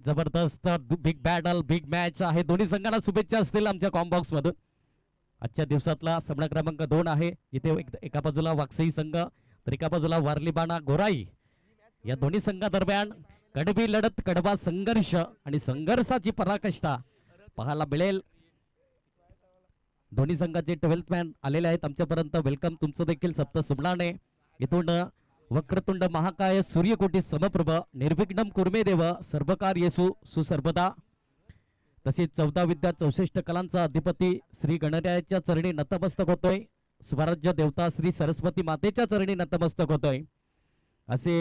जबरदस्त big battle big match आहे. दोन्ही संघांना शुभेच्छा असतील आमच्या कॉम्बॉक्स मधून. आजच्या दिवसातला सामना क्रमांक 2 आहे. इथे एका बाजूला वाकसई संघ तर एका बाजूला वारलीबाणा गोराई. या दोन्ही संघादरम्यान कडवी लढत, कडवा संघर्ष आणि संघर्षाची पराकाष्ठा पाहायला मिळेल. दोन्ही संघाचे 12th मॅन आलेले आहेत आमच्यापर्यंत. वेलकम तुमचं देखील. सप्त सुमनाने इथून वक्रतुंड महाकाय सूर्यकोटी समप्रभ निर्विघ्नम कुर्मे देव सर्वकार येसु सुसर्वदा. तसेच 14 विद्या 64 कलांचा अधिपती श्री गणरायाच्या चरणी नतमस्तक होतोय. स्वराज्य देवता श्री सरस्वती मातेच्या चरणी नतमस्तक होतोय. असे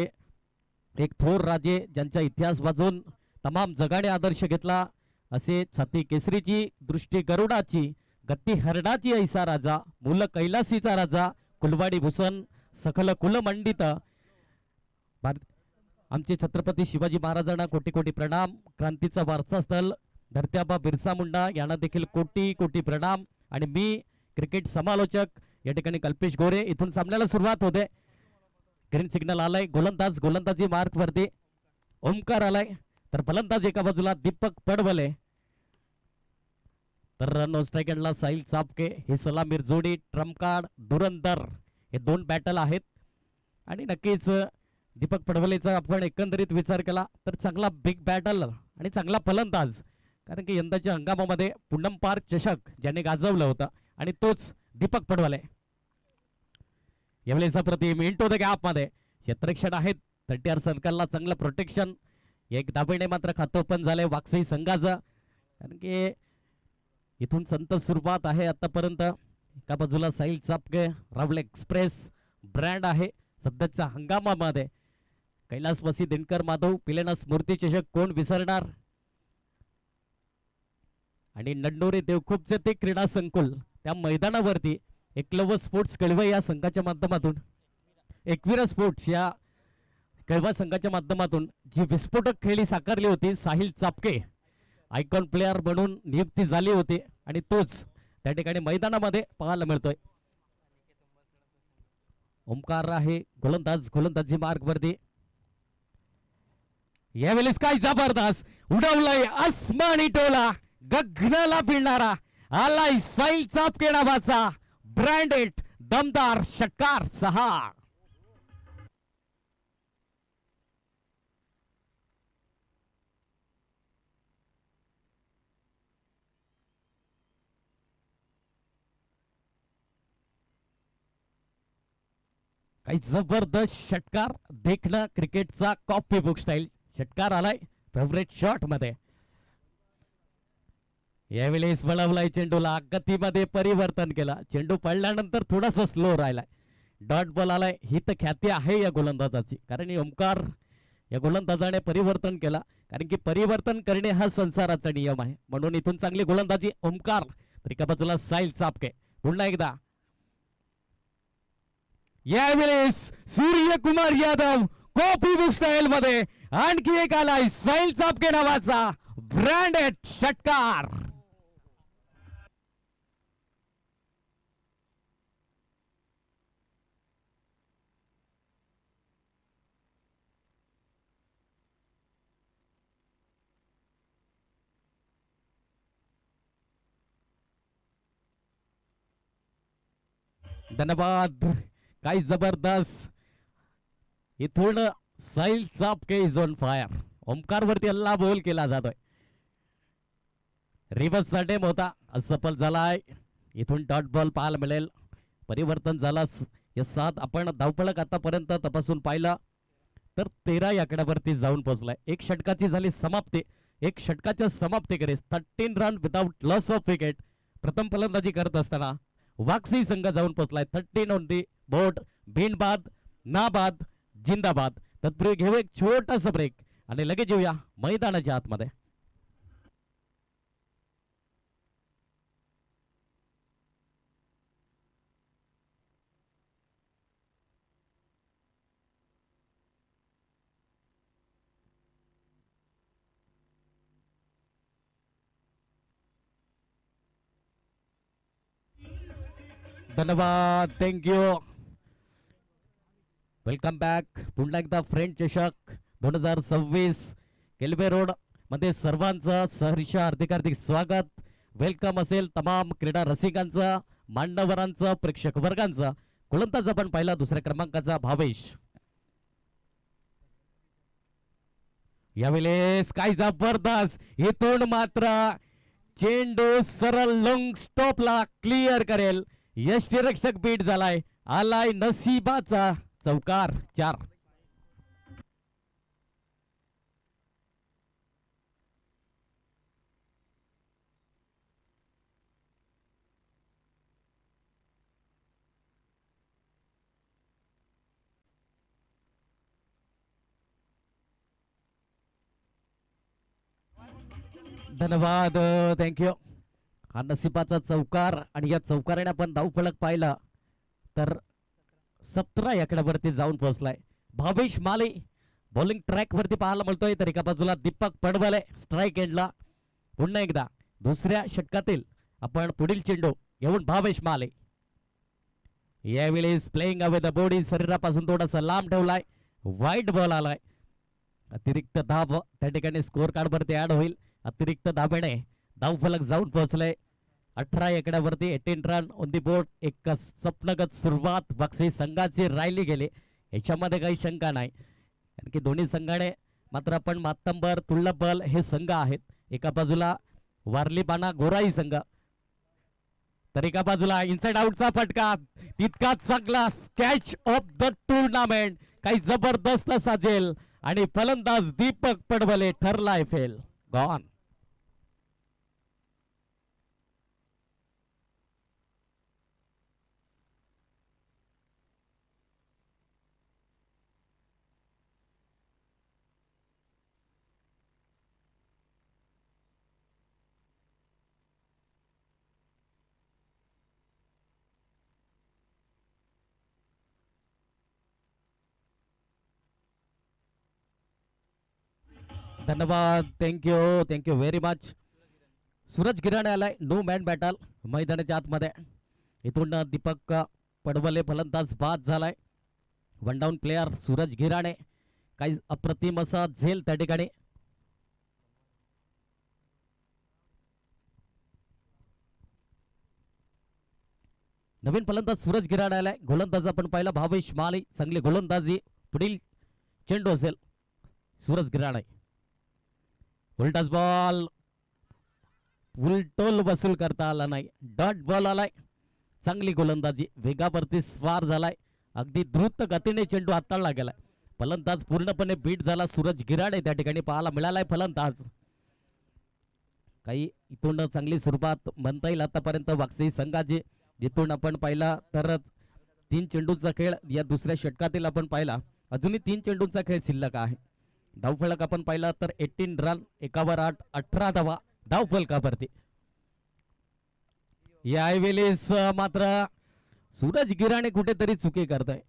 एक थोर राजे ज्यांचा इतिहास वाचून तमाम जगाने आदर्श घेतला. असे छाती केसरीची, दृष्टी गरुडाची, गती हरडाची ऐसा राजा, मूल कैलासीचा राजा, कुलवाडी भूषण सकल कुलमंडित आमचे छत्रपती शिवाजी महाराजांना कोटी कोटी प्रणाम. क्रांतीचा वारसास्थळ धरत्याबा बिरसा मुंडा यांना देखील कोटी कोटी प्रणाम. आणि मी क्रिकेट समालोचक या ठिकाणी कल्पेश गोरे. इथून सामन्याला सुरुवात होते. ग्रीन सिग्नल आलाय. गोलंदाज गोलंदाजी मार्क वरती ओमकार आलाय. तर फलंदाज एका बाजूला दीपक पडवले. तर रन स्ट्रायकरला साहिल चापके. हे सलामीर जोडी ट्रम्प कार्ड धुरंधर हे 2 बॅटल आहेत. आणि नक्कीच दीपक पडवलेचा आपण एकंदरीत विचार केला तर चांगला बिग बॅटल आणि चांगला फलंदाज. कारण की यंदाच्या हंगामामध्ये पूनम पार्क चषक ज्याने गाजवलं होतं आणि तोच दीपक पडवले. यावेळेस प्रतिम इंटू द गॅप मध्ये क्षेत्ररक्षण आहेत. 30 सर्कलला चांगलं प्रोटेक्शन. एक दाबेने मात्र खातं ओपन झालंय वाकसई संघाचं. कारण की इथून संत सुरुवात आहे आतापर्यंत. एका बाजूला साहिल चापके राहुल एक्सप्रेस ब्रँड आहे सध्याच्या हंगामामध्ये. कैलासवासी दिनकर माधव पिलेना स्मृती चषक कोण विसरणार. आणि नंडोरे देवखोपचे ते क्रीडा संकुल त्या मैदानावरती एकलव्य स्पोर्ट्स कळवा या संघाच्या माध्यमातून, एकविरा स्पोर्ट्स या कळवा संघाच्या माध्यमातून जी विस्फोटक खेळी साकारली होती. साहिल चापके आयकॉन प्लेयर म्हणून नियुक्ती झाली होती आणि तोच त्या ठिकाणी मैदानामध्ये पाहायला मिळतोय. ओमकार आहे गोलंदाज गोलंदाजी मार्ग वरती. यावेळेस काय जबरदस्त उडवलाय आसमानी टोला. गगनाला भिडणारा आलाय साहिल चापके नावाचा ब्रँडेड दमदार षटकार 6. काही जबरदस्त षटकार देखना क्रिकेटचा कॉपी बुक स्टाईल षटकार आलाय फेवरेट शॉट मध्ये. यावेळेस वळवलाय चेंडूला. गतीमध्ये परिवर्तन केला. चेंडू पडल्यानंतर थोडासा स्लो राहिलाय. डॉट बॉल आलाय. ही तर ख्याती आहे या गोलंदाजाची. कारण ओमकार या गोलंदाजाने परिवर्तन केला. कारण की परिवर्तन करणे हा संसाराचा नियम आहे. म्हणून इथून चांगली गोलंदाजी ओमकार. तर एका बाजूला साहिल चापके. पुन्हा एकदा यावेळेस Suryakumar Yadav copy book style मध्ये आणखी एक आलाय साहिल चापके नावाचा ब्रँडेड षटकार. धन्यवाद. काय जबरदस्त इथून Sahil Chapke is on fire. Omkar वरती अल्ला बोल केला जातोय. रिव्हर्स अटेम्प्ट होता असफल झालाय. इथून डॉट बॉल पाहायला मिळेल. परिवर्तन झाला. या 7 आपण धावपळक आतापर्यंत तपासून पाहिलं तर 13 या आकड्यावरती जाऊन पोहोचलाय. एक षटकाची झाली समाप्ती. एक षटकाच्या समाप्तीकडेच 13 run without loss of wicket प्रथम फलंदाजी करत असताना वाकसी संघ जाऊन पोहोचलाय. 13 ऑन दी बोर्ड. बिनबाद नाबाद जिंदाबाद. तत्पूर्वी घेऊ एक छोटासा ब्रेक आणि लगेच येऊया मैदानाच्या आतमध्ये. धन्यवाद. थँक्यू. Welcome back. पुन्हा एकदा फ्रेंड चषक 2026 केल्वे रोड मध्ये सर्वांचं सहर्ष हार्दिक हार्दिक स्वागत वेलकम असेल तमाम क्रीडा रसिकांचं मान्यवरांचं प्रेक्षक वर्गांचं गोलंदाज आपण पाहिला दुसऱ्या क्रमांकाचा भावेश यावेळेस काय जबरदस्त इथून मात्र चेंडू सरळ लॉंग स्टॉपला क्लिअर करेल यष्टीरक्षक बीट झालाय आलाय नसीबाचा चौकार 4 धन्यवाद थँक्यू हा नसिबाचा चौकार आणि या चौकाराने आपण धावफलक पाहिला तर 17 आकड्यावरती जाऊन पोहोचलाय भावेश माले बॉलिंग ट्रॅक वरती पाहायला मिळतोय तर एका बाजूला दीपक पडवले स्ट्राईक एंडला पुन्हा एकदा दुसऱ्या षटकातील आपण पुढील चेंडू घेऊन भावेश माले यावेळेस प्लेइंग अवे द बॉडी शरीरापासून थोडासा लांब ठेवलाय वाईट बॉल आलाय अतिरिक्त धाव त्या ठिकाणी स्कोर कार्ड वरती ऍड होईल अतिरिक्त धाबेने धावफलक जाऊन पोहोचले 18 एकड्यावरती 18 रन ऑन दी बोर्ड एक स्वप्नगत सुरुवात बक्षी संघाची राहिली गेली याच्यामध्ये काही शंका नाही कारण की दोन्ही संघाने मात्र आपण मातंबर तुल्लबल हे संघ आहेत एका बाजूला वारली बाणा गोराई संघ तर एका बाजूला इनसाइड आउटचा फटका तितकाच चांगला स्कॅच ऑफ द टुर्नामेंट काही जबरदस्त साजेल आणि फलंदाज दीपक पडवले ठरलाय फेल गॉन धन्यवाद थँक्यू व्हेरी मच सूरज गिराणे आलाय नो मॅन बॅटल मैदानाच्या आतमध्ये इथून दीपक पडवले फलंदाज बाद झालाय वन डाऊन प्लेयर सूरज गिराणे काही अप्रतिम असा झेल त्या ठिकाणी नवीन फलंदाज सूरज गिराणे आलाय गोलंदाज आपण पाहिला भावेश माली चांगली गोलंदाजी पुढील चेंडू असेल सूरज गिराणे उलटाच बॉल उलटोल वसूल करता आला नाही डॉट बॉल आलाय चांगली गोलंदाजी वेगावरती स्वार झालाय अगदी द्रुत गतीने चेंडू हाताळला गेलाय फलंदाज पूर्णपणे बीट झाला सूरज गिराणे त्या ठिकाणी पाहायला मिळालाय फलंदाज काही इथून चांगली सुरुवात म्हणता येईल आतापर्यंत वाकसी संघाची जिथून आपण पाहिला तर 3 चेंडूचा खेळ या दुसऱ्या षटकातील आपण पाहिला अजूनही 3 चेंडूचा खेळ शिल्लक आहे धावफलक आपण पाहिला तर 18 रन 1 18 धावा धावफलकावरती यावेळेस मात्र सूरज गिराणे कुठेतरी चुकी करतोय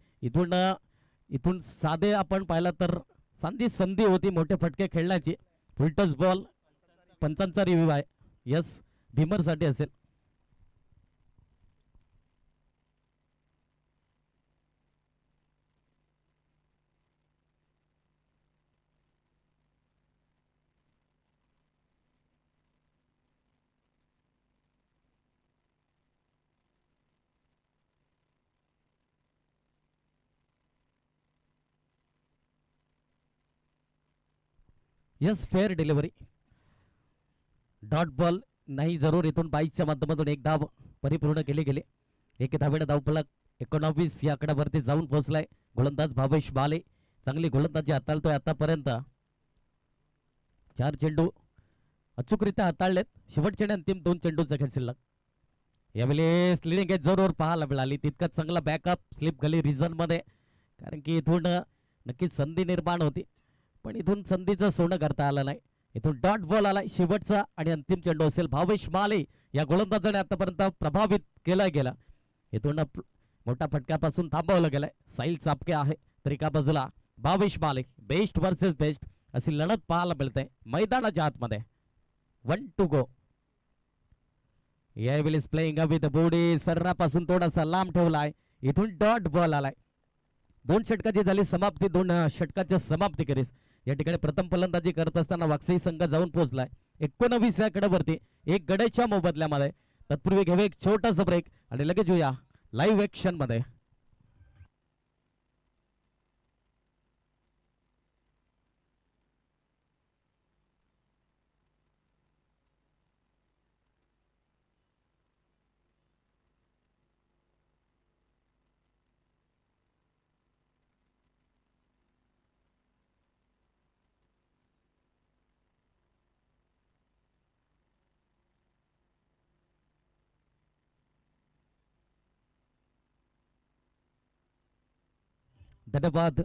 इथून साधे आपण पाहिला तर संधी होती मोठे फटके खेळण्याची फुलटच बॉल पंचांचा रिव्ह्यू आहे यस भीमर साठी असेल yes fair delivery dot ball नाही जरूर इथून 22च्या माध्यमातून एक धाव परिपूर्ण केली गेली एक धावेने धावफलक 19 या आकड्यावरती जाऊन पोहोचलाय गोलंदाज भावेश बाले चांगली गोलंदाजी हाताळतोय आतापर्यंत 4 चेंडू अचूकरित्या हाताळलेत शेवटचे अंतिम 2 चेंडूचा खेळ शिल्लक यावेळेस लिडिंग एज जरूर पाहायला मिळाली तितकाच चांगला बॅकअप स्लिप गली रिझन मध्ये कारण की इथून नक्कीच संधी निर्माण होती पण इथून संधीचं सोनं करता आलं नाही इथून डॉट बॉल आलाय शेवटचा आणि अंतिम चेंडू असेल भावेश माले या गोलंदाजाने आतापर्यंत प्रभावित केला गेला इथून मोठ्या फटक्यापासून थांबवलं गेलंय साहिल चापके आहे तर एका बाजूला भावेश माले बेस्ट वर्सेस बेस्ट अशी लढत पाहायला मिळते मैदानाच्या आतमध्ये 1 to go यावेळेस प्लेइंग विथ बॉडी शरीरापासून थोडासा लांब ठेवलाय इथून डॉट बॉल आलाय 2 षटकाची झाली समाप्ती 2 षटकाच्या समाप्ती करीस या ठिकाणी प्रथम फलंदाजी करत असताना वाकसाई संघ जाऊन पोहोचलाय 19 या गडावरती, एक गड्याच्या मोबदल्यामध्ये. तत्पूर्वी घेऊया एक छोटासा ब्रेक आणि लगेच येऊया लाईव्ह ऍक्शन मध्ये. धन्यवाद.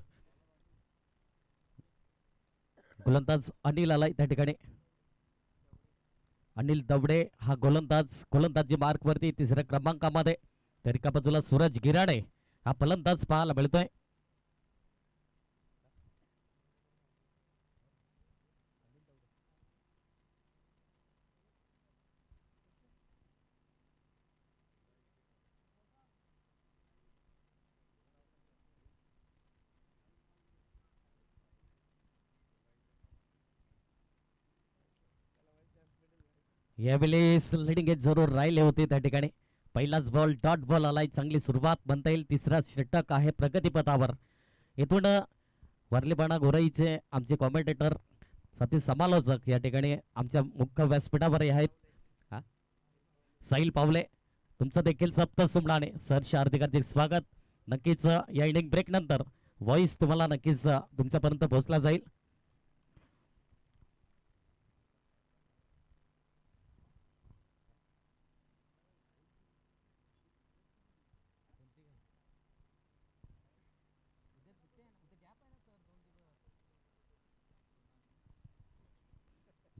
गोलंदाज अनिल आलाय त्या ठिकाणी. अनिल दवडे हा गोलंदाजी मार्क वरती 3ऱ्या क्रमांकामध्ये. तर एका बाजूला सूरज गिराणे हा फलंदाज पाहायला मिळतोय. यावेळेस लिडिंग एज जरूर राहिले होते त्या ठिकाणी. पहिलाच बॉल डॉट बॉल आलाय. चांगली सुरुवात म्हणता येईल. 3रा षटक आहे प्रगतीपथावर. इथून वर्लीबाणा गोराईचे आमचे कॉमेंटेटर सतीश समालोचक या ठिकाणी आमच्या मुख्य व्यासपीठावर आहेत. साहिल पावले तुमचं देखील सप्त सुमणाने सरचे हार्दिक हार्दिक स्वागत. नक्कीच या इनिंग ब्रेक नंतर व्हॉइस तुम्हाला नक्कीच तुमच्यापर्यंत पोहोचला जाईल.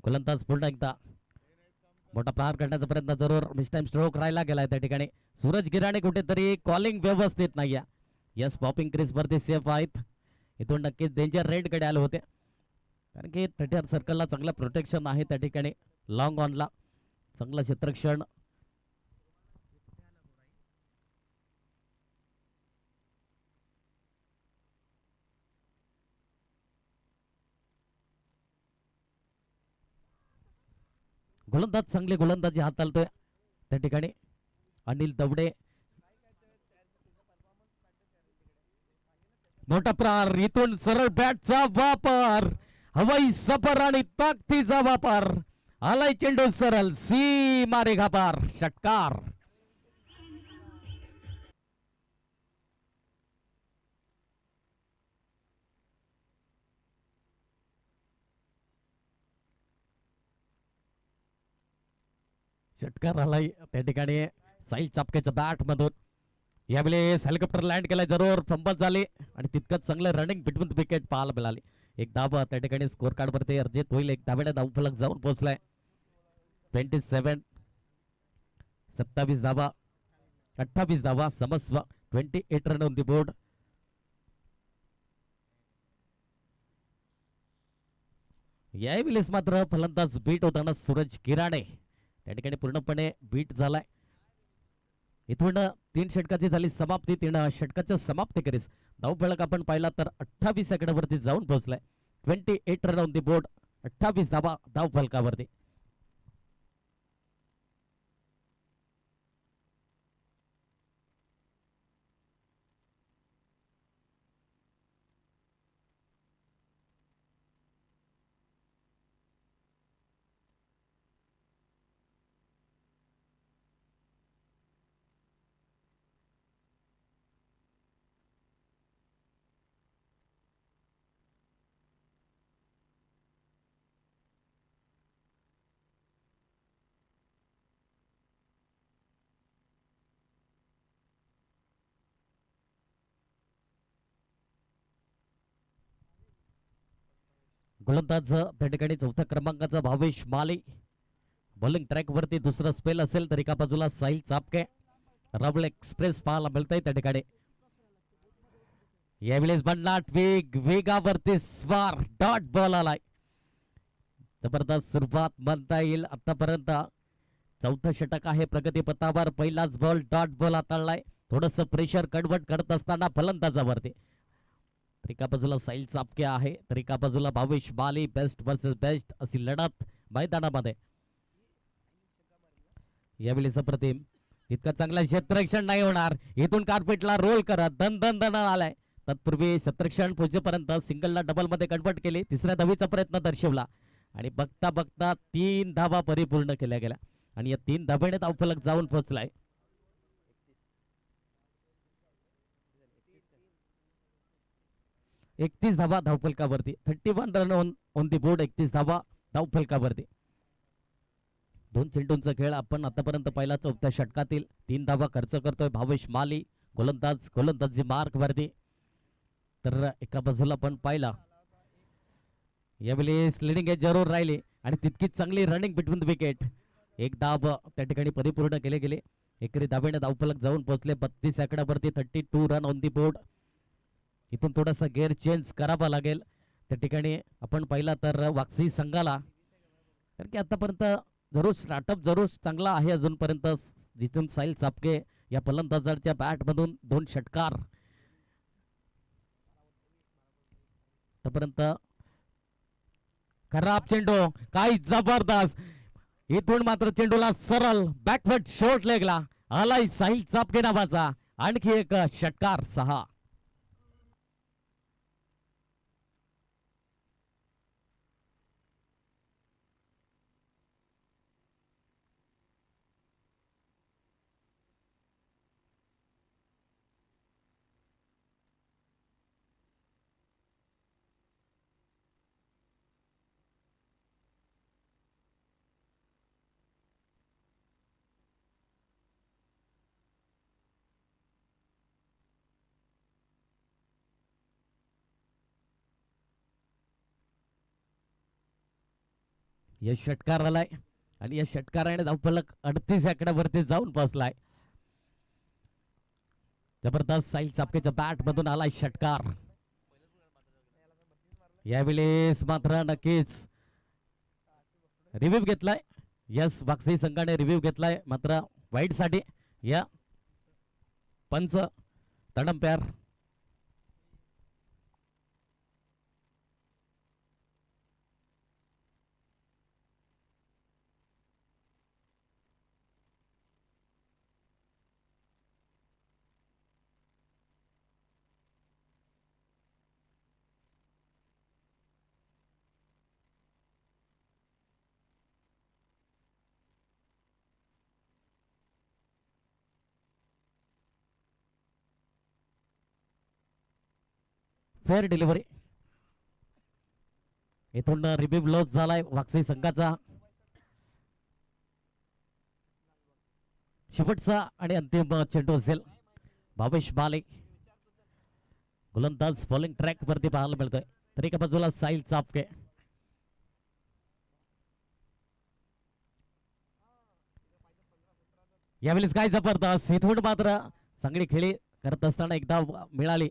गोलंदाज पुन्हा एकदा मोठा प्रहार करण्याचा प्रयत्न जरूर मिस टाइम स्ट्रोक राहिला गेलाय त्या ठिकाणी. सूरज गिराणे कुठेतरी कॉलिंग व्यवस्थित नाहीये. यस पॉपिंग क्रीज वरती सेफ आहेत. इथून नक्कीच डेंजर रेड कडे आले होते कारण की 30 सर्कलला चांगलं प्रोटेक्शन आहे त्या ठिकाणी. लॉंग ऑनला चांगलं क्षेत्रक्षण. गोलंदाज चांगली गोलंदाजी हाताळतोय त्या ठिकाणी अनिल दवडे. मोठा प्रहार. इथून सरळ बॅटचा वापर, हवाई सफर आणि ताकदीचा वापर. आलाय चेंडू सरळ सीमा रेखा पार. षटकार. षटकार आलाय त्या ठिकाणी साहिल चापकेच्या बॅट मधून. यावेळेस हेलिकॉप्टर लँड केलाय. जरूर फंबल झाले आणि तितकंच चांगलं रनिंग बिटवीन विकेट पाहायला मिळाली. एक धावा त्या ठिकाणी स्कोर कार्ड वरती अर्जित होईल. एक धाब्याने धावफलक जाऊन पोहोचलाय. 27 27 धावा 28 धावा समस्व. 28 रन ऑन दी बोर्ड. यावेळेस मात्र फलंदाज बीट होताना सूरज गिराणे त्या ठिकाणी पूर्णपणे बीट झालाय. इथून 3 षटकाची झाली समाप्ती. 3 षटकाच्या समाप्तीखेरीज धावफलक आपण पाहिला तर 28 सेकंदावरती जाऊन पोहोचलाय. 28 रन ऑन दी बोर्ड. 28 धावा धावफलकावरती. गोलंदाज त्या ठिकाणी 4थ्या क्रमांकाचा भावेश माली. बॉलिंग ट्रॅक वरती दुसरा स्पेल असेल तर एका बाजूला साहिल चापके. राहुल एक्सप्रेस पाहायला मिळतंय त्या ठिकाणी. यावेळेस बनलाट वेगावरती स्वार डॉट बॉल आलाय. जबरदस्त सुरुवात म्हणता येईल आतापर्यंत. 4थं षटक आहे प्रगतीपथावर. पहिलाच बॉल डॉट बॉल हाताळलाय. थोडस प्रेशर कन्वर्ट करत असताना फलंदाजावरती तर एका बाजूला साहिल चापके आहे तर एका बाजूला भावेश बाली बेस्ट वर्सेस बेस्ट अशी लढत मैदानामध्ये. यावेळीच प्रतिम तितका चांगला क्षेत्ररक्षण नाही होणार. इथून कार्पेटला रोल करत दन दन दन आलाय. तत्पूर्वी क्षेत्ररक्षण पोहोचेपर्यंत सिंगलला डबल मध्ये कन्वर्ट केले. तिसऱ्या धावेचा प्रयत्न दर्शवला आणि बघता बघता 3 धावा परिपूर्ण केल्या गेल्या आणि या 3 धाब्याने धावफलक जाऊन पोहोचलाय. 31 धावा धावफलकावरती. 31 रन ऑन दी बोर्ड. 31 धावा धावफलकावरती. 2 चेंडूंचा खेळ आपण आतापर्यंत पहिला. चौथ्या षटकातील 3 धावा खर्च करतोय भावेश माली गोलंदाजी मार्क वरती. तर एका बाजूला पण पाहिला यावेळी स्लिडिंग एज जरूर राहिली आणि तितकीच चांगली रनिंग बिटवीन द विकेट. एक धाव त्या ठिकाणी परिपूर्ण केले गेले. एकरी धावेने धावफलक जाऊन पोहोचले 32 आकड्यावरती. 32 रन ऑन दी बोर्ड. इथून थोडासा गेअर चेंज करावा लागेल. त्या ठिकाणी आपण पाहिला तर वाक्षी संघाला कारण की आतापर्यंत जरूर स्टार्टअप जरूर चांगला आहे अजूनपर्यंत. जिथून साहिल चापके या फलंदाजाच्या बॅटमधून 2 षटकार आतापर्यंत. खराब चेंडू काय जबरदस्त. इथून मात्र चेंडूला सरळ बॅकवर्ड शॉर्ट लेगला आलाय साहिल चापके नावाचा. आणखी एक षटकार 6. या षटकार आलाय आणि या षटकाराने धावफलक 38 आकड्यावरती जाऊन पोहोचलाय. जबरदस्त साहिल चापकेच्या बॅट मधून आलाय षटकार. यावेळेस मात्र नक्कीच रिव्ह्यू घेतलाय. यस वाक्षी संघाने रिव्ह्यू घेतलाय मात्र वाईट साठी. या पंच तडंप्यार फेअर डिलिव्हरी. इथून रिव्ह्यू लॉस झालाय वाक्षी संघाचा. शेवटचा आणि अंतिम चेंडू असेल. भावेश बाले गोलंदाज बॉलिंग ट्रॅक वरती पाहायला मिळतोय. तर एका बाजूला साहिल चापके. यावेळेस काय जबरदस्त. इथून मात्र चांगली खेळी करत असताना एकदा मिळाली.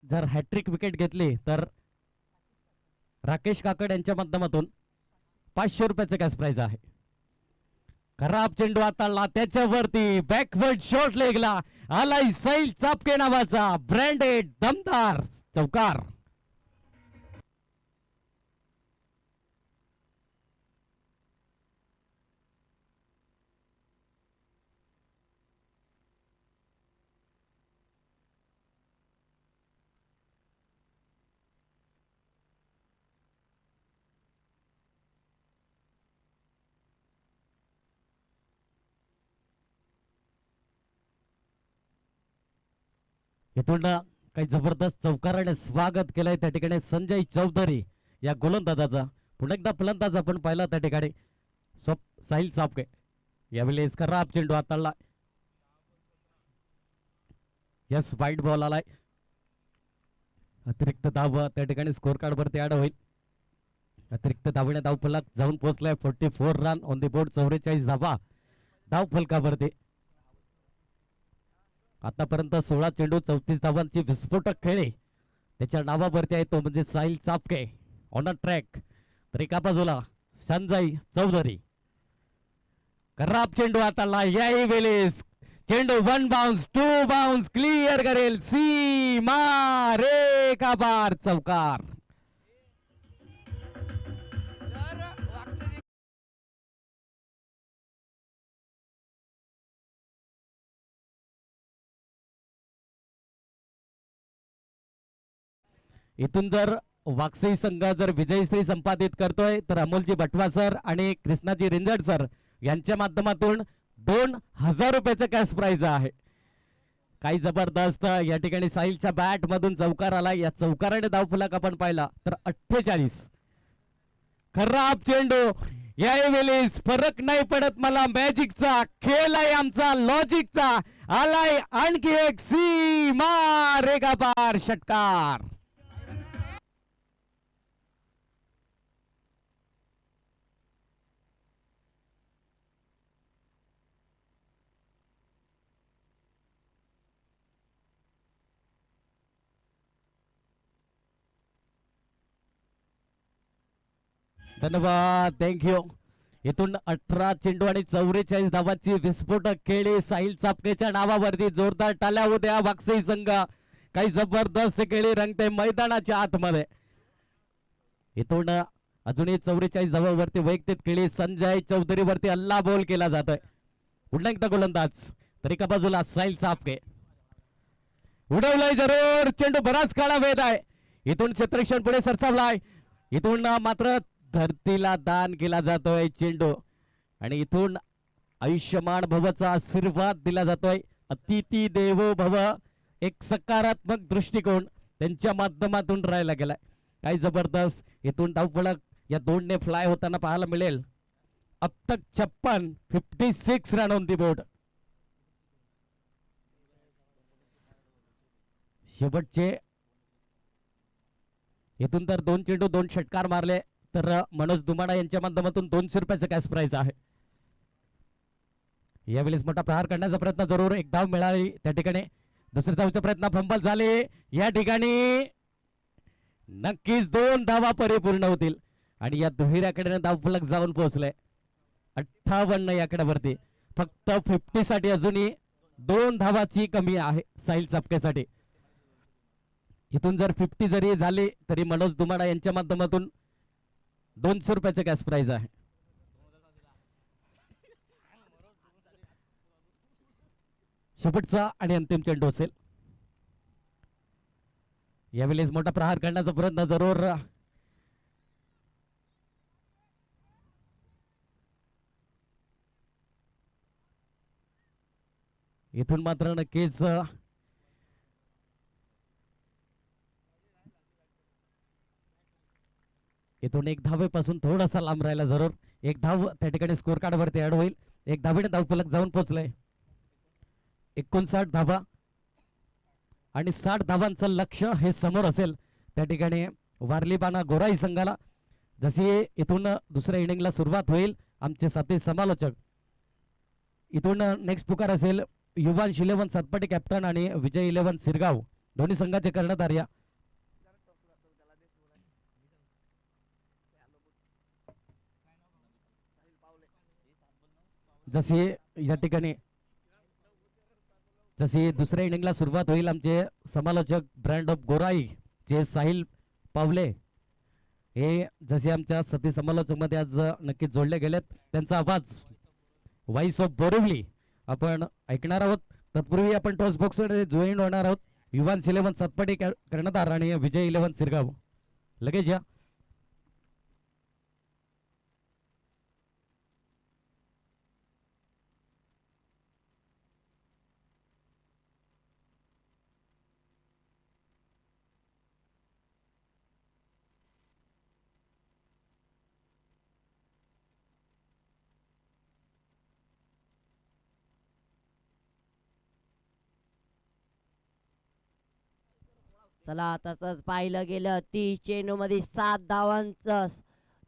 जर हॅट्रिक विकेट घेतली तर राकेश काकड यांच्या माध्यमातून 500 रुपयाचं कॅश प्राइज आहे. खराब चेंडू आता त्याच्यावरती बॅकवर्ड शॉट लेगला आलाय साहिल चापके नावाचा ब्रँडेड दमदार चौकार. इथून काही जबरदस्त चौकाराने स्वागत केलंय त्या ठिकाणी संजय चौधरी या गोलंदाजाचा. पुन्हा एकदा फलंदाज आपण पाहिला त्या ठिकाणी साहिल चापके. यावेळेस खराब चेंडू हाताळला. यस वाईट बॉल आलाय. अतिरिक्त धाव त्या ठिकाणी स्कोर कार्ड वरती ऍड होईल. अतिरिक्त धावेने धावफलक जाऊन पोहोचलाय. 44 रन ऑन दी बोर्ड. 44 धावा धावफलकावरती. आतापर्यंत 16 चेंडू 34 धावांची विस्फोटक खेळी त्याच्या नावावरती आहे तो म्हणजे साहिल चापके ऑन ट्रॅक. तर एका बाजूला संजय चौधरी खराब चेंडू हाताळला याही वेळेस चेंडू 1 बाउन्स 2 बाउन्स क्लिअर करेल सीमा रेखा पार चौकार. इथून जर वाकसई संघ जर विजयश्री संपादित करतोय तर अमोलजी भटवा सर आणि कृष्णाजी रेंजड सर यांच्या माध्यमातून 2000 रुपयाचं कॅश प्राइज आहे. काही जबरदस्त या ठिकाणी साहिलच्या बॅट मधून चौकार आला. या चौकाराने धावफलक आपण पाहिला तर 48. खराब चेंडू यावेळेस फरक नाही पडत मला मॅजिकचा खेळ आहे आमचा लॉजिकचा. आलाय आणखी एक सीमा रेखा पार षटकार. धन्यवाद थँक्यू. इथून 18 चेंडू आणि 44 धावांची विस्फोटक खेळी साहिल चापकेच्या नावावरती जोरदार टाळ्या होत्या. वाकसई संघ काही जबरदस्त खेळी रंगते मैदानाच्या आतमध्ये. इथून अजूनही 44 धावांवरती वैयक्तिक खेळी संजय चौधरी वरती हल्ला बोल केला जातोय. पुन्हा एकदा गोलंदाज तर एका बाजूला साहिल चापके उडवलाय जरूर चेंडू बराच काळा वेध आहे. इथून क्षेत्ररक्षण पुढे सरसावलाय. इथून मात्र धरतीला दान केला जातोय चेंडू आणि इथून आयुष्यमान भवचा आशीर्वाद दिला जातोय. अतिथी देवो भव एक सकारात्मक दृष्टिकोन त्यांच्या माध्यमातून राहायला गेलाय. काही जबरदस्त इथून धावफलक या दोनने फ्लाय होताना पाहायला मिळेल. अब तक 56 रन ऑन दी बोर्ड. शेवटचे इथून तर 2 चेंडू 2 षटकार मारले तर मनोज दुमाडा यांच्या माध्यमातून 200 रुपयाचं कॅश प्राइज आहे. यावेळेस मोठा प्रहार करण्याचा प्रयत्न जरूर एक धाव मिळाली त्या ठिकाणी. दुसऱ्या धावचा प्रयत्न फंबल झाले या ठिकाणी. नक्कीच 2 धावा परिपूर्ण होतील आणि या दुहेऱ्याकडे धावफलक जाऊन पोहोचले 58 या आकड्यावरती. फक्त 50 साठी अजूनही 2 धावाची कमी आहे साहिल चापकेसाठी. इथून जर 50 जरी झाली तरी मनोज दुमाडा यांच्या माध्यमातून 200 रुपयाचं कॅश प्राइज आहे. शेवटचा आणि अंतिम चेंडू असेल. यावेळेस मोठा प्रहार करण्याचा प्रयत्न जरूर इथून मात्र नक्कीच इथून एक धावेपासून थोडासा लांब राहिला जरूर. एक धाव त्या ठिकाणी स्कोर कार्ड वरती ऍड होईल. एक धावेने धावफलक जाऊन पोहोचलंय. 59 धावा आणि 60 धावांचं लक्ष्य हे समोर असेल त्या ठिकाणी वारलीबाना गोराई संघाला. जशी इथून दुसऱ्या इनिंगला सुरुवात होईल आमचे साथी समालोचक. इथून नेक्स्ट पुकार असेल युवांश 11 सातपाटी कॅप्टन आणि विजय 11 सिरगाव दोन्ही संघाचे कर्णधार. या जशी या ठिकाणी जशी दुसऱ्या इनिंगला सुरुवात होईल आमचे समालोचक ब्रँड ऑफ गोराई जे साहिल पावले हे जसे आमच्या सती समालोचक मध्ये आज नक्कीच जोडले गेलेत. त्यांचा आवाज व्हॉइस ऑफ बोरिवली आपण ऐकणार आहोत. तत्पूर्वी आपण टॉस बॉक्स मध्ये जॉईन होणार आहोत युवांश 11 सातपाटी कर्णधार आणि विजय 11 सिरगाव. लगेच या. चला तसंच पाहिलं गेलं 30 चेंडू मध्ये 7 धावांचं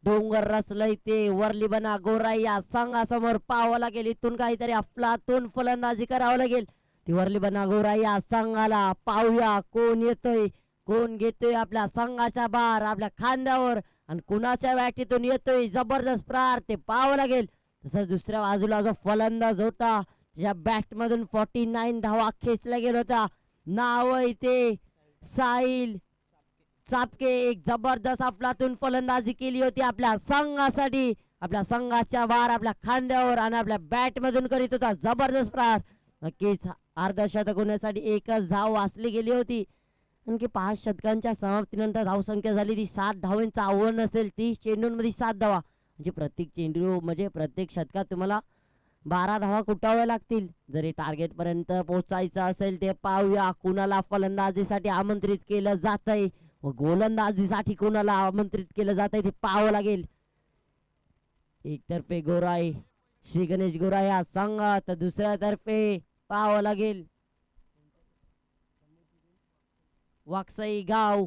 डोंगर रचलंय ते वर्लीबना गोराई या संघासमोर पाहावं लागेल. इथून काहीतरी अफलातून फलंदाजी करावं लागेल. ती वर्लीबना गोराई या संघाला पाहूया कोण येतोय कोण घेतोय आपल्या संघाचा भार आपल्या खांद्यावर आणि कुणाच्या बॅटीतून येतोय जबरदस्त प्रहार ते पाहावं लागेल. तसंच दुसऱ्या बाजूला जो फलंदाज होता त्याच्या बॅट मधून 49 धावा खेचला गेला होता. नाव इथे साहिल चापके. एक जबरदस्त अफलातून फलंदाजी केली होती आपल्या संघासाठी. आपल्या संघाच्या वार आपल्या खांद्यावर आणि आपल्या बॅट मधून करीत होता जबरदस्त प्रहार. नक्कीच अर्धशतक होण्यासाठी एकच धाव वाचली गेली होती. आणखी 5 षटकांच्या समाप्तीनंतर धावसंख्या झाली ती 7 धावांचं आव्हान असेल. 30 चेंडूंमध्ये 7 धावा म्हणजे प्रत्येक चेंडू म्हणजे प्रत्येक षटकात तुम्हाला 12 धावा कुटाव्या लागतील. जरी टार्गेट पर्यंत पोहोचायचं असेल ते पाहूया. कुणाला फलंदाजीसाठी आमंत्रित केलं जात आहे व गोलंदाजीसाठी कुणाला आमंत्रित केलं जात आहे ते पाहावं लागेल. एकतर्फे गोराई श्री गणेश गोराई या संघ तर दुसऱ्या तर्फे पाहावं लागेल वाकसाई गाव.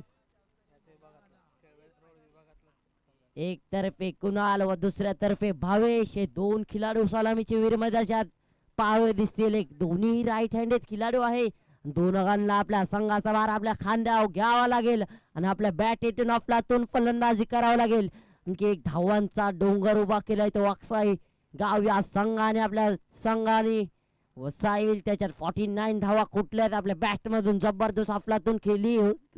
एक तर्फे कुणाल व दुसऱ्या तर्फे भावेश हे 2 खिलाडू सलामीचे वीर मैदानात पाहावे दिसतील. एक दोन्ही राईट हँडेड खिलाडू आहे. दोघांना आपल्या संघाचा भार आपल्या खांद्यावर घ्यावा लागेल आणि आपल्या बॅट इथून अफलातून फलंदाजी करावी लागेल. आणखी एक धावांचा डोंगर उभा केलाय तो वाकसाई गाव या संघाने. आपल्या संघाने वसाईल त्याच्यात 49 धावा कुठल्यात आपल्या बॅट मधून जबरदस्त अफलातून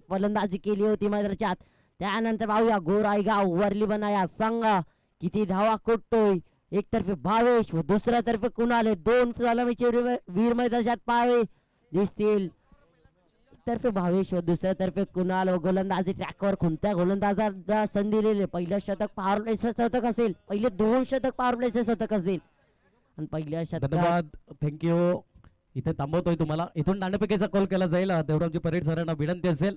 फलंदाजी केली होती मैदानात. त्यानंतर पाहूया गोराई गाव वरली बना या संघ किती धावा कुटतोय. एक तर्फे भावेश व दुसऱ्या तर्फे कुणाल हे 2 सलामीचे वीर मैदानात पाहावे दिसतील. तर्फे भावेश व दुसऱ्या तर्फे कुणाल व गोलंदाजी ट्रॅकवर कोणत्या गोलंदाजाला संधी दिलेले. पहिलं शतक पॉवर प्लेचं शतक असेल. पहिले 2 शतक पॉवर प्लेचे शतक असेल आणि पहिल्या शतकात. धन्यवाद, थँक्यू. इथे थांबवतोय तुम्हाला. इथून नाणेफेकीचा कॉल केला जाईल. देवरामजी परेड सरांना विनंती असेल.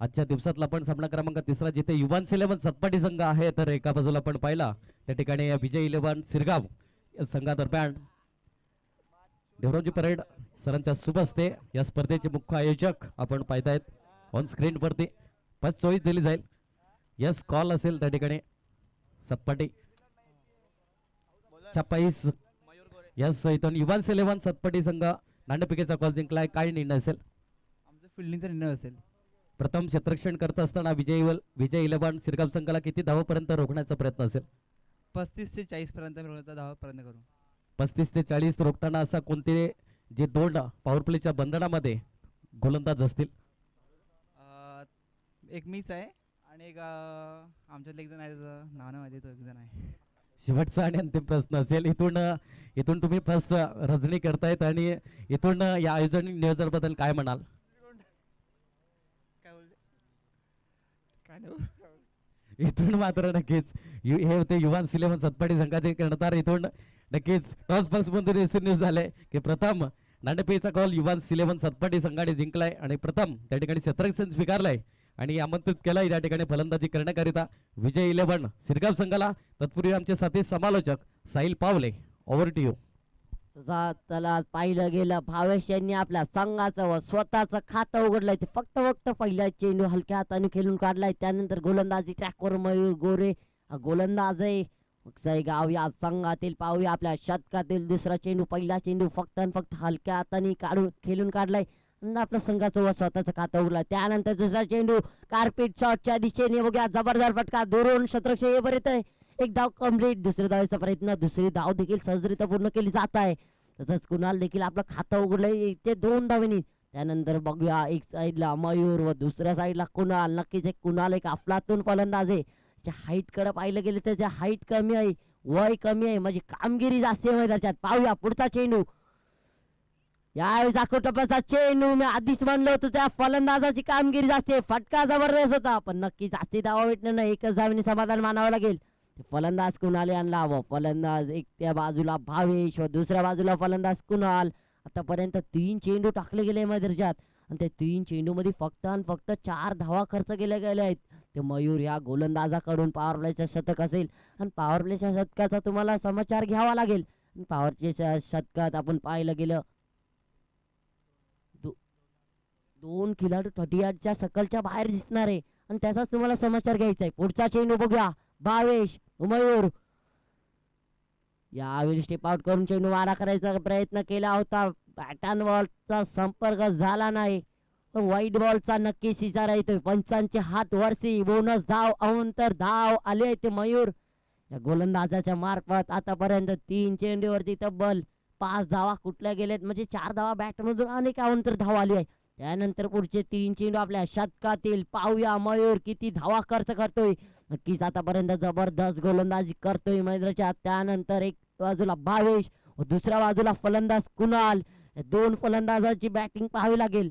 आजच्या दिवसातला पण सामना क्रमांक 3 जिथे युवांस 11 सतपाटी संघ आहे तर एका बाजूला आपण पाहिला त्या ठिकाणी विजय 11 सिरगाव या संघादरम्यान देवरामजी परेड सरांच्या शुभ हस्ते या स्पर्धेचे मुख्य आयोजक आपण पाहतायत ऑन स्क्रीन वरती. फर्स्ट चॉईस दिली जाईल. यस कॉल असेल त्या ठिकाणी सतपाटी 56 यस. इथून युवांस 11 सतपाटी संघ नाणेफेकीचा कॉल जिंकलाय. काय निर्णय असेल? आमचा फिल्डिंगचा निर्णय असेल. प्रथम क्षेत्ररक्षण करत असताना विजय 11 सिरगाव संघाला किती धावापर्यंत रोखण्याचा प्रयत्न असेल? 35 ते 40 पर्यंत मिळवण्याचा धावा प्रयत्न करू. 35 ते 40 रोखताना असा कोणते जे 2 पॉवर प्लेच्या बंधनामध्ये गोलंदाज असतील? एक मीच आहे आणि एक आमच्यातले एक जण आहे त्याचं नाव नाही माहिती तो एक जण आहे. शेवटचा आणि अंतिम प्रश्न असेल. इथून तुम्ही फर्स्ट रजनी करतायत आणि इथून या आयोजन नियोजनाबद्दल काय म्हणाल? इथून मात्र नक्कीच हे होते युवांस 11 सतपाटी संघाचे कर्णधार. इथून नक्कीच टॉस बॉक्स मधून न्यूज झाले की प्रथम नाणेफेकीचा कॉल युवांस 11 सतपाटी संघाने जिंकलाय आणि प्रथम त्या ठिकाणी क्षेत्ररक्षण स्वीकारलंय आणि आमंत्रित केलाय या ठिकाणी फलंदाजी करण्याकरिता विजय 11 सिरगाव संघाला. तत्पूर्वी आमचे साथी समालोचक साहिल पावले, ओव्हर टू यू. त्याला पाहिलं गेलं भावेश यांनी आपल्या संघाचं व स्वतःचं खातं उघडलंय. ते फक्त पहिला चेंडू हलक्या हाताने खेळून काढलाय. त्यानंतर गोलंदाजी ट्रॅकवर मयूर गोरे हा गोलंदाज आहे. गाव या संघातील पाहूया आपल्या शतकातील दुसरा चेंडू. पहिला चेंडू फक्त हलक्या हाताने खेळून काढलाय आणि आपल्या संघाचं व स्वतःचं खातं उघडलंय. त्यानंतर दुसरा चेंडू कार्पेट शॉटच्या दिशेने बघूया जबरदस्त फटका दुरून क्षेत्ररक्षक येत आहे. एक धाव कंप्लीट. दुसऱ्या धावेचा प्रयत्न. दुसरी धाव देखील सहजरित्या पूर्ण केली जात आहे. तसंच कुणाल देखील आपलं खातं उघडलंय ते 2 धावेनी. त्यानंतर बघूया एक साईडला मयूर व दुसऱ्या साईडला कुणाल. नक्कीच एक कुणाल एक अफलातून फलंदाज आहे. त्याच्या हाईट कडे पाहिलं गेलं त्याच्या हाईट कमी आहे, वय कमी आहे, म्हणजे कामगिरी जास्त आहे त्याच्यात. पाहूया पुढचा चेंडू. यावेळी टप्प्याचा चेंडू मी आधीच म्हणलं होतं त्या फलंदाजाची कामगिरी जास्त आहे. फटका जबरदस्त होता पण नक्की जास्ती धावा भेटणार नाही. एकच धावेने समाधान मानावं लागेल. फलंदाज कुणाल आणला व फलंदाज एक त्या बाजूला भावेश व दुसऱ्या बाजूला फलंदाज कुणाल. आतापर्यंत 3 चेंडू टाकले गेले मैदानात आणि त्या 3 चेंडू मध्ये फक्त 4 धावा खर्च केल्या गेल्या आहेत. ते मयूर या गोलंदाजाकडून पॉवर प्लेच्या शतक असेल आणि पॉवर प्लेच्या शतकाचा तुम्हाला समाचार घ्यावा लागेल. पॉवर प्लेच्या शतकात आपण पाहिलं गेलं 2 खिलाडू 38च्या सकलच्या बाहेर दिसणार आहे आणि त्याचाच तुम्हाला समाचार घ्यायचा आहे. पुढचा चेंडू बघूया. भावेश मयूर यावेळी स्टेप आउट करून चेंडू मारा करायचा प्रयत्न केला होता. बॅट अँड बॉलचा संपर्क झाला नाही. व्हाईट बॉलचा नक्कीच इशारा येतोय. पंचांचे हात वरती. बोनस धाव अवंतर धाव आले ते मयूर या गोलंदाजाच्या मार्फत आतापर्यंत 3 चेंडूवरती तब्बल 5 धावा कुठल्या गेलेत, म्हणजे 4 धावा बॅटमधून आणि काउंटर धावा आली आहे. त्यानंतर पुढचे 3 चेंडू आपल्या शतकातील. पाहूया मयूर किती धावा खर्च करतोय. नक्कीच आतापर्यंत जबरदस्त गोलंदाजी करतोय महेंद्रच्या. त्यानंतर एक बाजूला भावेश व दुसऱ्या बाजूला फलंदाज कुणाल. या दोन फलंदाजाची बॅटिंग पाहावी लागेल.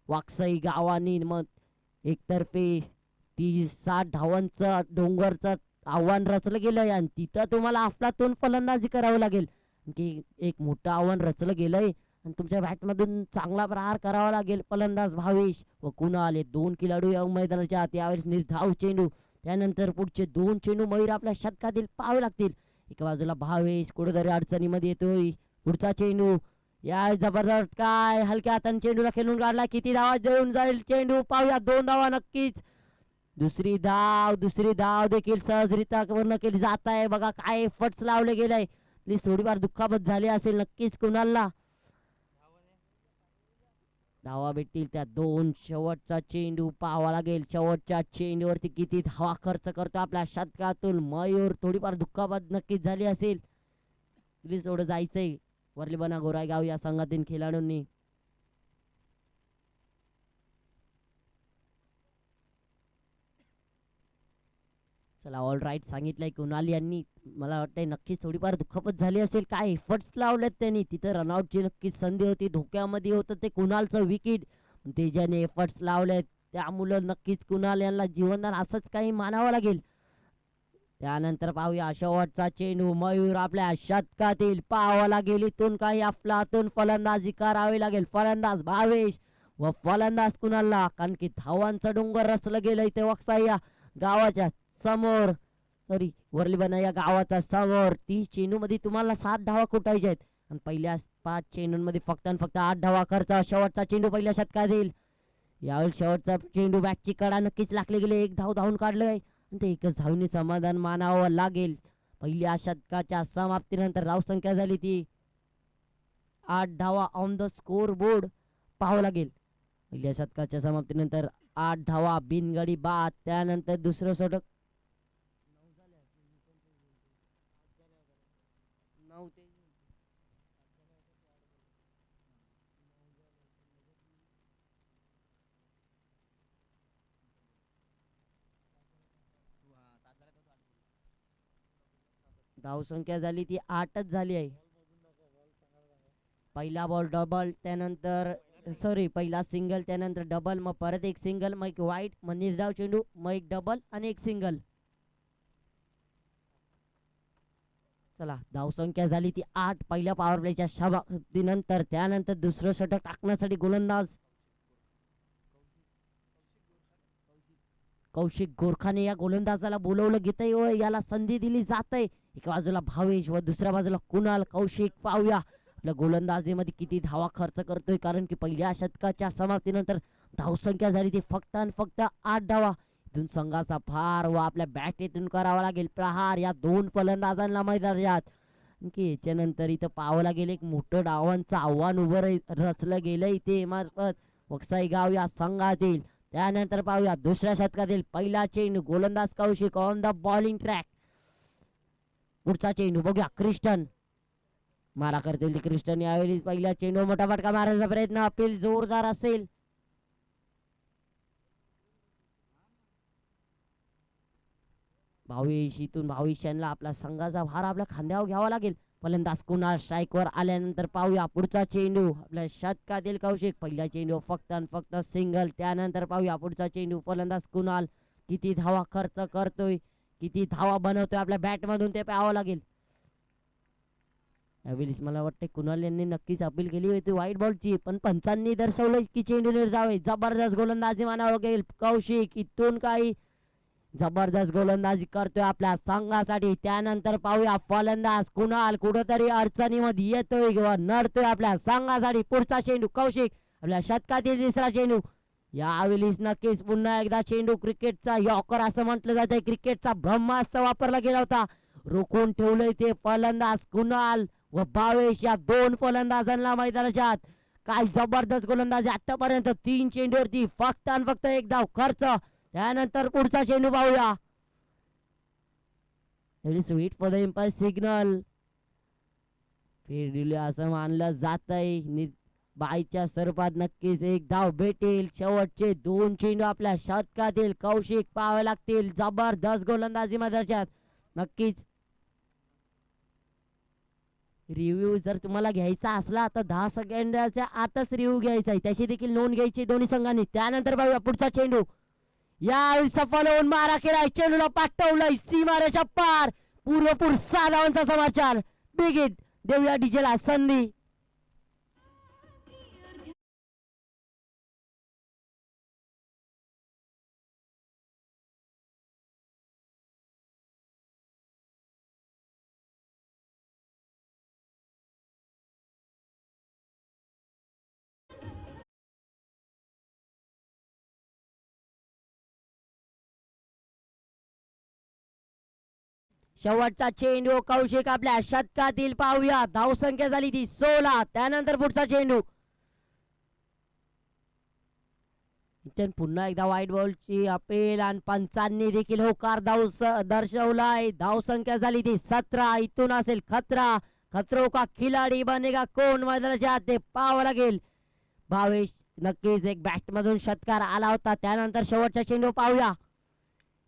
वाकसई गावानी मग एकतर्फे 60 धावांचं डोंगरचं आव्हान रचलं गेलंय आणि तिथं तुम्हाला अफलातून फलंदाजी करावी लागेल. की एक मोठं आव्हान रचलं गेलंय आणि तुमच्या बॅटमधून चांगला प्रहार करावा लागेल. फलंदाज भावेश व कुणाल हे 2 खेळाडू या मैदानाच्या आत यावेळेस निर्धाव चेंडू. त्यानंतर पुढचे 2 चेंडू मयूर आपल्या शतकातील पाहावे लागतील. एका बाजूला भावेश कुठेतरी अडचणीमध्ये येतोय. पुढचा चेंडू या जबरदस्त काय हलक्या हाताने चेंडूला खेळून काढला. किती धावा देऊन जाईल चेंडू पाहूया. 2 धावा नक्कीच. दुसरी धाव देखील सहजरित्या पूर्ण केली जात आहे. बघा काय एफर्ट्स लावले गेले. प्लीज थोडीफार दुखापत झाली असेल नक्कीच कुणालला. धावा भेटतील त्या 2. शेवटचा चेंडू पाहावा लागेल. शेवटच्या चेंडूवरती किती धावा खर्च करतो आपल्या शतकातून मयूर. थोडीफार दुखापत नक्कीच झाली असेल. प्लीज थोडं जायचंय वरली बना गोरायगाव या संघातील खेळाडूंनी. चला ऑल राईट सांगितलंय कुणाल यांनी. मला वाटतंय नक्कीच थोडीफार दुखापत झाली असेल. काय एफर्ट्स लावलेत त्यांनी. तिथं रनआउटची नक्कीच संधी होती. धोक्यामध्ये होतं ते कुणालचं विकेट. ते ज्याने एफर्ट्स लावलेत त्यामुळं नक्कीच कुणाल यांना जीवनदान असंच काही मानावं लागेल. त्यानंतर पाहूया शेवटचा चेंडू मयूर आपल्या शतकातील पाहावा लागेल. इथून काही अफलातून फलंदाजी करावी लागेल. फलंदाज भावेश व फलंदाज कुणालला. कारण की धावांचा डोंगर रचलं गेलं इथे वक्साया गावाच्या समोर. वरली बना या गावाचा समोर. 30 चेंडू मध्ये तुम्हाला 7 धावा कुटायच्या आहेत आणि पहिल्या 5 चेंडूंमध्ये फक्त 8 धावा खर्च. शेवटचा चेंडू पहिल्या शतकातील. यावेळी शेवटचा चेंडू बॅटची कडा नक्कीच लागले गेले. 1 धाव धावून काढलंय आणि ते 1च धावने समाधान मानावं लागेल. पहिल्या शतकाच्या समाप्तीनंतर धावसंख्या झाली ती 8 धावा ऑन द स्कोर बोर्ड पाहावं लागेल. पहिल्या शतकाच्या समाप्तीनंतर 8 धावा बिनगडी बाद. त्यानंतर दुसरं षटक 9 धावसंख्या झाली ती 8च झाली आहे. पहिला बॉल डबल, त्यानंतर पहिला सिंगल, त्यानंतर डबल, मग परत एक सिंगल, मग एक वाईट, मग निर्धाव चेंडू, मग एक डबल आणि एक सिंगल. चला धावसंख्या झाली ती 8 पहिल्या पॉवर प्लेच्या समाप्तीनंतर. त्यानंतर दुसरं षटक टाकण्यासाठी गोलंदाज कौशिक गोरखाने या गोलंदाजाला बोलवलं घेतंय व याला संधी दिली जात आहे. एका बाजूला भावेश व दुसऱ्या बाजूला कुणाल. कौशिक पाहूया आपल्या गोलंदाजीमध्ये किती धावा खर्च करतोय. कारण की पहिल्या शतकाच्या समाप्तीनंतर धावसंख्या झाली ती फक्त आणि फक्त 8 धावा. इथून संघाचा फार व आपल्या बॅटेतून करावा लागेल प्रहार या 2 फलंदाजांना मैदानात. की याच्यानंतर इथं पाहावं लागेल एक मोठं डावांचं आव्हान उभं रचलं गेलंय ते मार्फत वक्साई गाव या संघातील. त्यानंतर पाहूया दुसऱ्या शतकातील पहिला चेंडू. गोलंदाज Kaushik on the bowling track. पुढचा चेंडू बघूया क्रिस्टन मारा करतील. क्रिस्टन यावेळी पहिल्या चेंडू मोठा फटका मारण्याचा प्रयत्न. अपील जोरदार असेल. भावेश यांना आपला संघाचा भार आपल्या खांद्यावर घ्यावा लागेल. फलंदाज कुणाल स्ट्राईकवर आल्यानंतर पाहूया पुढचा चेंडू. आपल्या शतकातील कौशिक पहिला चेंडू फक्त आणि फक्त सिंगल. त्यानंतर पाहूया पुढचा चेंडू. फलंदाज कुणाल किती धावा खर्च करतोय, किती धावा बनवतोय आपल्या बॅट मधून ते पाहावं लागेल. यावेळेस मला वाटतं कुणाल यांनी नक्कीच अपील केली होती व्हाईट बॉलची, पण पंचांनी दर्शवलं की चेंडू निर्धाव आहे. जबरदस्त गोलंदाजी मानावं लागेल. कौशिक इथून काही जबरदस्त गोलंदाजी करतोय आपल्या संघासाठी. त्यानंतर पाहूया फलंदाज कुणाल कुठेतरी अडचणीमध्ये येतोय किंवा नडतोय आपल्या संघासाठी. पुढचा चेंडू कौशिक आपल्या शतकातील 3रा चेंडू. यावेळी नक्कीच पुन्हा एकदा चेंडू क्रिकेटचा यॉकर असं म्हटलं जातंय. क्रिकेटचा ब्रह्मास्त्र वापरला गेला होता. रोखून ठेवलंय ते फलंदाज कुणाल व भावेश या 2 फलंदाजांना मैदानाच्या आत. काय जबरदस्त गोलंदाजी आतापर्यंत. 3 चेंडूवरती फक्त आणि फक्त 1 धाव खर्च. त्यानंतर पुढचा चेंडू पाहूया. Very sweet for the umpire signal. फेर असं मानलं जात आहे. बाईच्या स्वरूपात नक्कीच एक धाव भेटेल. शेवटचे 2 चेंडू आपल्या शतकातील कौशिक पाहावे लागतील. जबरदस्त गोलंदाजी मैदानात. नक्कीच रिव्ह्यू जर तुम्हाला घ्यायचा असला तर 10 सेकंदाच्या आतच रिव्ह्यू घ्यायचा आहे. त्याची देखील नोंद घ्यायची दोन्ही संघांनी. त्यानंतर पाहूया पुढचा चेंडू. यावेळी सफल होऊन मारा केलाय. चेंडूला पाठवलाय सीमारेषा पार. पूर्वपूर 6 धावांचा समाचार. Big hit. देऊया डीजेला संधी. शेवटचा चेंडू कौशिक आपल्या शतकातील पाहूया. धावसंख्या झाली ती 16. त्यानंतर पुढचा चेंडू. इथे पुन्हा एकदा व्हाईट बॉलची अपील आणि पंचांनी देखील होकार दर्शवलाय. धावसंख्या झाली ती 17. इथून असेल खतरा. खतरो का खिलाडी बनेगा कोण मैदानाच्या आत ते पाहावं लागेल. भावेश नक्कीच एक बॅट मधून षटकार आला होता. त्यानंतर शेवटचा चेंडू पाहूया.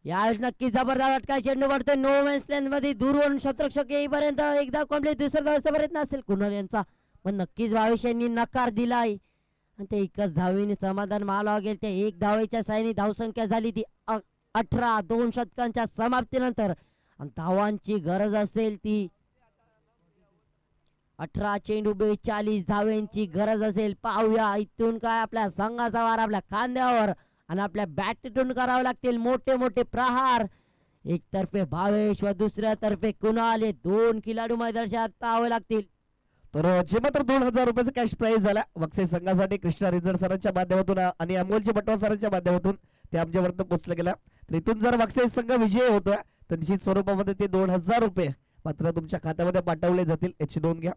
यावेळेस नक्की जबरदस्त अटका चेंडू पडतोय नो मॅन्स लँड मध्ये. दूरवरून शतरक्षक येईपर्यंत एकदा कॉम्प्लीट दुसऱ्या धावेचा प्रयत्न असेल कुणाल यांचा, पण नक्कीच भावेश यांनी नकार दिलाय आणि ते एकच धावेने समाधान मानावं लागेल. त्या 1 धावेच्या साहाय्याने धावसंख्या झाली ती 18. 2 षटकांच्या समाप्तीनंतर धावांची गरज असेल ती 18 चेंडू 42 धाव्यांची गरज असेल. पाहूया इथून काय आपल्या संघाचा वार आपल्या खांद्यावर आणि आपल्या बॅटतून करावे लागतील मोठे मोठे प्रहार. एक तर्फे भावेश व दुसऱ्या तर्फे कुणाल. 2 खिलाडू मैदानात पाहावे लागतील. तर जे मात्र 2000 रुपयाचा कॅश प्राइज झाला बक्षीस संघासाठी कृष्णा रिझर्व सरांच्या माध्यमातून आणि अमोलजी बटवा सरांच्या माध्यमातून ते आमच्यापर्यंत पोहोचलं गेलं. तर इथून जर बक्षीस संघ विजयी होतोय तर निश्चित स्वरूपामध्ये ते 2000 रुपये मात्र तुमच्या खात्यामध्ये पाठवले जातील याची नोंद घ्या.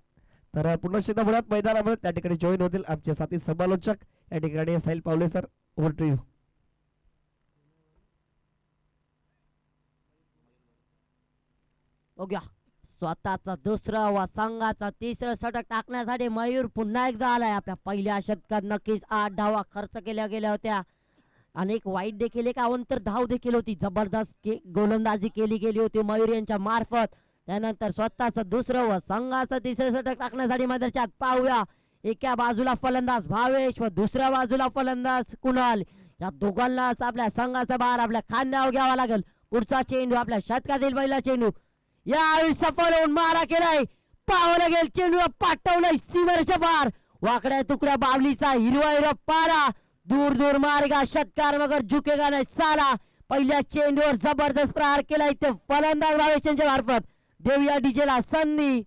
तर पुन्हा एकदा मुळात मैदानामध्ये त्या ठिकाणी जॉईन होतील आमचे साथी समालोचक या ठिकाणी साहिल पावले सर. Over to you. बघूया स्वतःचा दुसरं व संघाचा तिसरं षटक टाकण्यासाठी मयूर पुन्हा एकदा आलाय. आपल्या पहिल्या षटकात नक्कीच 8 धावा खर्च केल्या गेल्या होत्या. अनेक वाईट देखील एक अवंतर धाव देखील होती. जबरदस्त गोलंदाजी केली गेली होती मयूर यांच्या मार्फत. त्यानंतर स्वतःचं दुसरं व संघाचं तिसरं षटक टाकण्यासाठी मैदानात पाहूया. एका बाजूला फलंदाज भावेश व दुसऱ्या बाजूला फलंदाज कुणाल. या दोघांनाच आपल्या संघाचा भार आपल्या खांद्यावर घ्यावा लागेल. पुढचा चेंडू आपल्या षटकातील पहिला चेंडू. यावेळी सफल होऊन मारा केलाय. पाहावं लागेल चेंडू पाठवलाय सीमेच्या पार. वाकड्या तुकड्या बावलीचा हिरवा पारा. दूर दूर मारेगा षटकार मगर झुकेगा नाही साला. पहिल्या चेंडूवर जबरदस्त प्रहार केलाय ते फलंदाज भावेश यांच्या मार्फत. देऊया डीजेला संधी.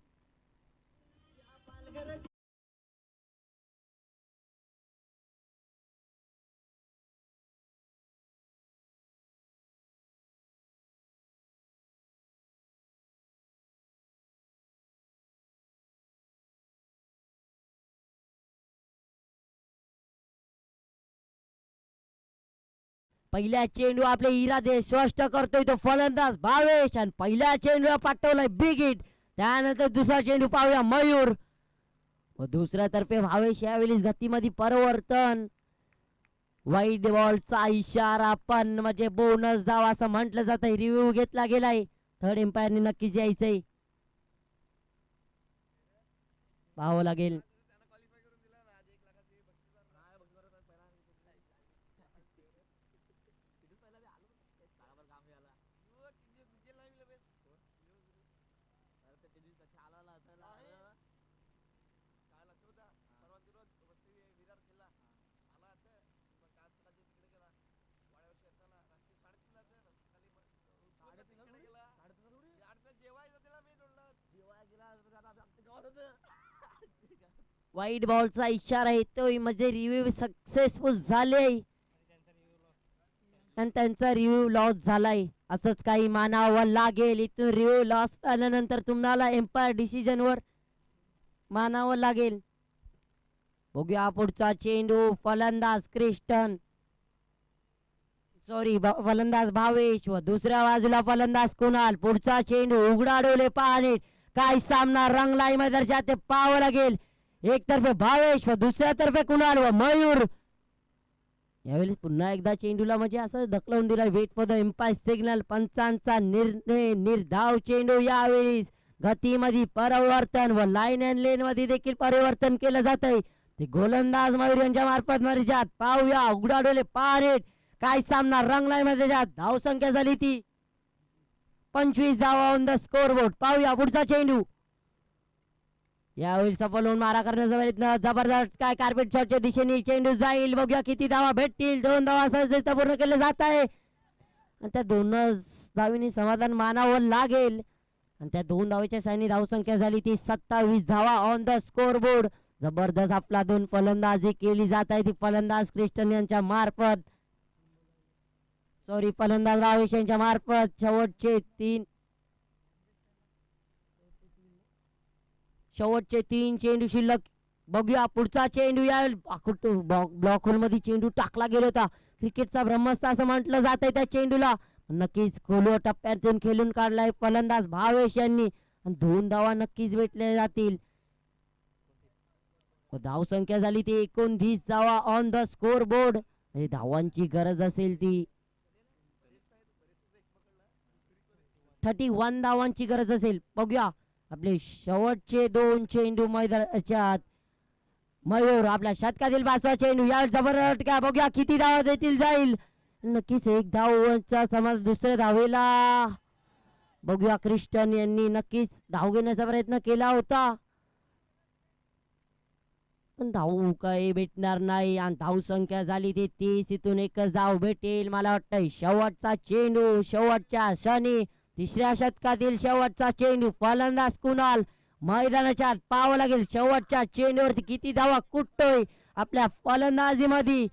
पहिल्या चेंडू आपले इरादे स्पष्ट करतोय तो फलंदाज भावेश आणि पहिल्या चेंडूला पाठवलाय बिग हिट. त्यानंतर दुसरा चेंडू पाहूया मयूर व दुसऱ्या तर्फे भावेश. यावेळी गतीमध्ये परिवर्तन. वाईट बॉलचा इशारा पण म्हणजे बोनस धाव असं म्हटलं जात आहे. रिव्ह्यू घेतला गेलाय. थर्ड एम्पायरने नक्कीच यायचंय पाहावं लागेल. वाईट बॉलचा इशारा येतोय म्हणजे रिव्ह्यू सक्सेसफुल झाले आणि त्यांचा रिव्ह्यू लॉस झालाय असंच काही मानावं लागेल. इथून रिव्ह्यू लॉस झाल्यानंतर तुम्हाला एम्पायर डिसिजन वर मानावं लागेल. बघूया पुढचा चेंडू. फलंदाज क्रिस्टन सॉरी फलंदाज भावेश व दुसऱ्या बाजूला फलंदाज कुणाल. पुढचा चेंडू उघडा डोले पाहणे. काय सामना रंगलाय मैदानाच्या ते पाहावं लागेल. एक तर्फे भावेश व दुसऱ्या तर्फे कुणाल व मयूर. यावेळी पुन्हा एकदा चेंडूला म्हणजे असं ढकलवून दिला. Wait for the umpire signal. पंचांचा निर्णय. निर्धाव चेंडू. यावेळी गतीमध्ये परिवर्तन व लाईन अँड लेन मध्ये देखील परिवर्तन केलं जात आहे. ते गोलंदाज मयूर यांच्या मार्फत मर्यात पाहूया. उघडा डोले पाहणे. काय सामना रंगलाय मध्ये धाव संख्या झाली ती 25 धावा ऑन द स्कोर बोर्ड. पाहूया पुढचा चेंडू. यावेळी सफल होऊन मारा करण्याचा प्रयत्न. जबरदस्त काय कार्पेट शॉटच्या दिशेने चेंडू जाईल. बघूया किती धावा भेटतील. 2 धावा सहजरित्या पूर्ण केले जात आहे आणि त्या 2 धावीने समाधान मानावं लागेल. आणि त्या 2 धावेच्या साईने धावसंख्या झाली ती 27 धावा ऑन द स्कोर बोर्ड. जबरदस्त आपला 2 फलंदाजी केली जात आहे ती फलंदाज क्रिस्टन यांच्या मार्फत. सॉरी फलंदाज भावेश यांच्या मार्फत. शेवटचे 3 चेंडू शिल्लक. बघूया पुढचा चेंडू. या ब्लॉक होल मध्ये चेंडू टाकला गेला होता. क्रिकेटचा ब्रह्मस्त्र असं म्हटलं जात आहे त्या चेंडूला. नक्कीच खोलवर टप्प्यातून खेळून काढलाय फलंदाज भावेश यांनी आणि 2 धावा नक्कीच भेटल्या जातील. धाव संख्या झाली ती 29 धावा ऑन द स्कोर बोर्ड. धावांची गरज असेल ती 31 धावांची गरज असेल. बघूया आपले शेवटचे 2 चेंडू मैदानाच्या मयूर. आपल्या शतकातील 5वा चेंडू. या जबरदस्त काय बघूया किती धावा देतील जाईल. नक्कीच 1 धावचा समाज दुसऱ्या धावेला. बघूया क्रिस्टन यांनी नक्कीच धाव घेण्याचा प्रयत्न केला होता पण धाव काही भेटणार नाही आणि धाव संख्या झाली ती 30. इथून एकच धाव भेटेल मला वाटतं. शेवटचा चेंडू. शेवटच्या क्षणी 3ऱ्या शतकातील शेवटचा चेंडू. फलंदाज कुणाल मैदानाच्या पाहावं लागेल शेवटच्या चेंडूवरती किती धावा कुठतोय आपल्या फलंदाजीमध्ये.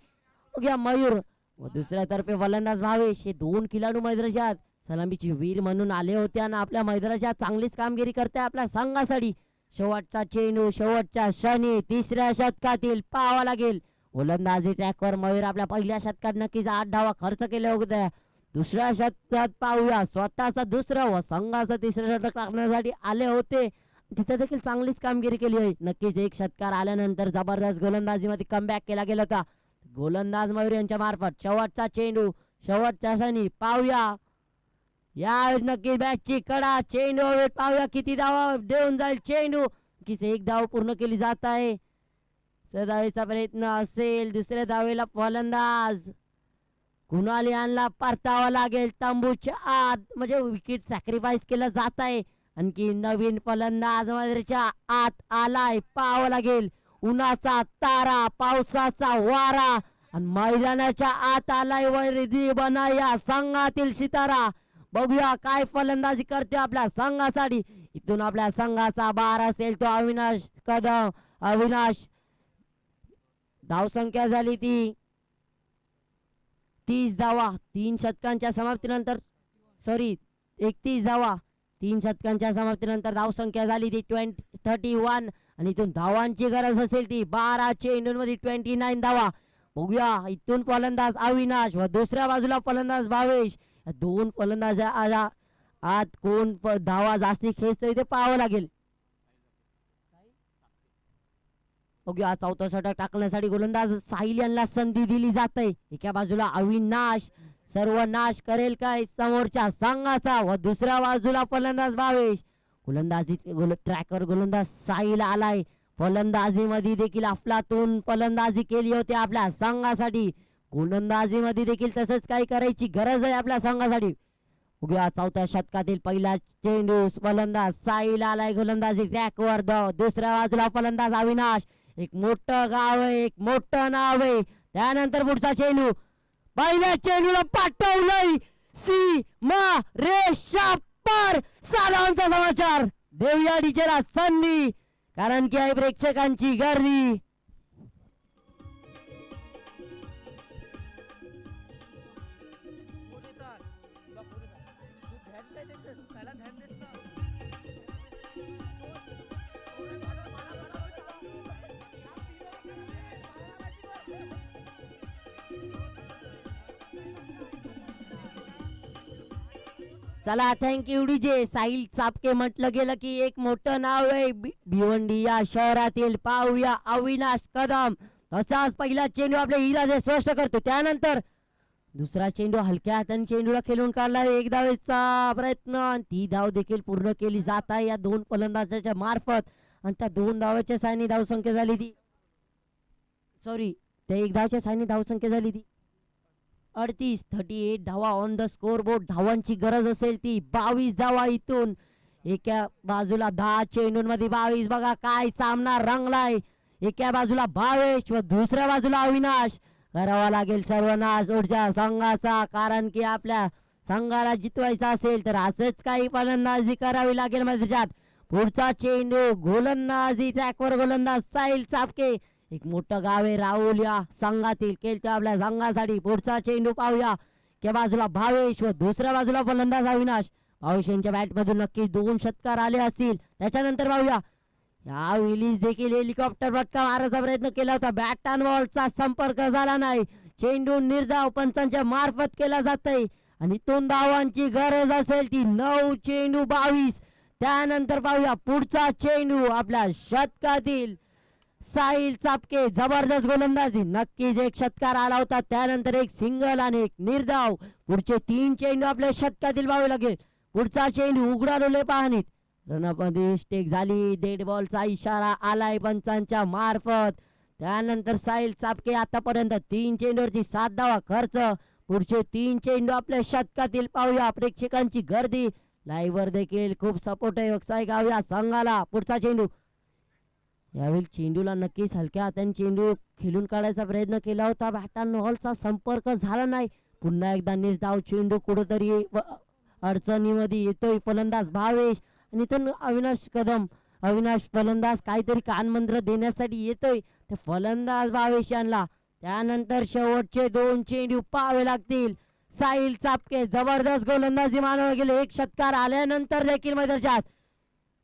बघूया मयूर व दुसऱ्या तर्फे फलंदाज भावेश. हे 2 खेळाडू मैदानाच्या सलामीची वीर म्हणून आले होते आणि आपल्या मैदानाच्या चांगलीच कामगिरी करते आपल्या संघासाठी. शेवटचा चेंडू. शेवटच्या क्षणी 3ऱ्या शतकातील पाहावा लागेल. गोलंदाजी ट्रॅकवर मयूर आपल्या पहिल्या शतकात नक्कीच 8 धावा खर्च केल्या होत्या. दुसऱ्या शतकात पाहूया स्वतःचा दुसरं व संघाचं 3रं षटक टाकण्यासाठी आले होते. तिथे देखील चांगलीच कामगिरी केली आहे. नक्कीच 1 षटकार आल्यानंतर जबरदस्त गोलंदाजीमध्ये कमबॅक केला गेला होता गोलंदाज मयूर यांच्या मार्फत. शेवटचा चेंडू. शेवटच्या क्षणी पाहूया या नक्की बॅटची कडा. चेंडू पाहूया किती धावा देऊन जाईल चेंडू. नक्कीच 1 धाव पूर्ण केली जात आहे. सदावेचा प्रयत्न असेल. दुसऱ्या धावेला फलंदाज कुणाल यांना परतावा लागेल तंबूच्या आत. म्हणजे विकेट सॅक्रिफाईस केलं जात आहे. आणखी नवीन फलंदाज मैदानाच्या आत आलाय पाहावं लागेल. उन्हाचा तारा. पावसाचा वारा आणि मैदानाच्या आत आलाय वैरिधी बना या संघातील सितारा. बघूया काय फलंदाजी करते आपल्या संघासाठी. इथून आपल्या संघाचा 12 असेल तो अविनाश कदम. अविनाश धावसंख्या झाली ती 30 धावा 3 षटकांच्या समाप्तीनंतर. सॉरी 31 धावा 3 षटकांच्या समाप्तीनंतर धावसंख्या झाली ती 31 आणि इथून धावांची गरज असेल ती 12 चेंडूंमध्ये 29 धावा. बघूया इथून फलंदाज अविनाश व दुसऱ्या बाजूला फलंदाज भावेश. 2 फलंदाज आत कोण धावा जास्ती खेचतोय ते पाहावं लागेल. बघूया 4थं षटक टाकण्यासाठी गोलंदाज साहिल यांना संधी दिली जाते. एका बाजूला अविनाश सर्वनाश करेल काय समोरच्या संघाचा व दुसऱ्या बाजूला फलंदाज भावेश. गोलंदाजी ट्रॅकर गोलंदाज साहिल आलाय. फलंदाजीमध्ये देखील अफलातून फलंदाजी केली होती आपल्या संघासाठी. गोलंदाजीमध्ये देखील तसंच काही करायची गरज आहे आपल्या संघासाठी. बघूया 4थ्या शतकातील पहिला चेंडू. फलंदाज साहिल आलाय गोलंदाजी ट्रॅकवर. दुसऱ्या बाजूला फलंदाज अविनाश. एक मोठं गाव आहे. एक मोठं नाव आहे. त्यानंतर पुढचा चेंडू. पहिल्या चेंडूला पाठवलंय सीमा रेषा पार. सालांचा समाचार देऊया डीजेला संधी कारण की आहे प्रेक्षकांची गर्दी. चला थँक्यू डीजे. साहिल चापके म्हटलं गेलं की एक मोठं नाव आहे भिवंडी या शहरातील. पाहूया अविनाश कदम तसाच पहिला चेंडू आपल्या हिराजे स्पष्ट करतो. त्यानंतर दुसरा चेंडू हलक्या हाताने चेंडूला खेळून काढला. एक धावेचा प्रयत्न आणि ती धाव देखील पूर्ण केली जात आहे या दोन फलंदाजाच्या मार्फत. आणि त्या दोन धावाच्या साहाय्याने धावसंख्या झाली ती त्या एक धावच्या साहाय्याने धावसंख्या झाली ती 38 धावा ऑन द स्कोर बोर्ड. धावांची गरज असेल ती 22 धावा इथून. एका बाजूला 10 चेंडूंमध्ये 22. बघा काय सामना रंगलाय. एका बाजूला भावेश व दुसऱ्या बाजूला अविनाश. करावा लागेल सर्वनाश ऊर्जा संघाचा, कारण की आपल्या संघाला जितवायचा असेल तर असंच काही फलंदाजी करावी लागेल मैदानात. पुढचा चेंडू गोलंदाजी ट्रॅकवर गोलंदाज साहिल चापके. एक मोठं गाव आहे राहुल या संघातील, खेळतो आपल्या संघासाठी. पुढचा चेंडू पाहूया त्या बाजूला भावेश व दुसऱ्या बाजूला फलंदाज अविनाश. भावेश यांच्या बॅट मधून नक्कीच 2 षटकार आले असतील. त्याच्यानंतर पाहूया या विलीज देखील हेलिकॉप्टर फटका मारायचा प्रयत्न केला होता. बॅट अँड बॉलचा संपर्क झाला नाही. चेंडू निर्धाव पंचांच्या मार्फत केला जातोय आणि 2 धावांची गरज असेल ती 9 चेंडू 22. त्यानंतर पाहूया पुढचा चेंडू आपल्या शतकातील साहिल चापके. जबरदस्त गोलंदाजी, नक्कीच एक षटकार आला होता. त्यानंतर एक सिंगल आणि एक निर्धाव. पुढचे 3 चेंडू आपल्या शतकातील पाहावे लागेल. पुढचा चेंडू उघडा डोले पाहणीत रनमध्ये मिस्टेक झाली. डेड बॉलचा इशारा आलाय पंचांच्या मार्फत. त्यानंतर साहिल चापके आतापर्यंत 3 चेंडूवरती 7 धावा खर्च. पुढचे 3 चेंडू आपल्या शतकातील पाहूया. प्रेक्षकांची गर्दी लाईव्ह वर देखील खूप सपोर्ट आहे व्यवसाय गाव या संघाला. पुढचा चेंडू यावेळी चेंडूला नक्कीच हलक्या हाताने चेंडू खेळून काढायचा प्रयत्न केला होता. बॅट अँड बॉलचा संपर्क झाला नाही. पुन्हा एकदा निर्धाव चेंडू कुठेतरी अडचणीमध्ये येतोय फलंदाज भावेश आणि इथून अविनाश कदम. अविनाश फलंदाज काहीतरी कानमंत्र देण्यासाठी येतोय ते फलंदाज भावेश यांना. त्यानंतर शेवटचे 2 चेंडू पाहावे लागतील. साहिल चापके जबरदस्त गोलंदाजी मानवले गेले. एक षटकार आल्यानंतर देखील मैदानात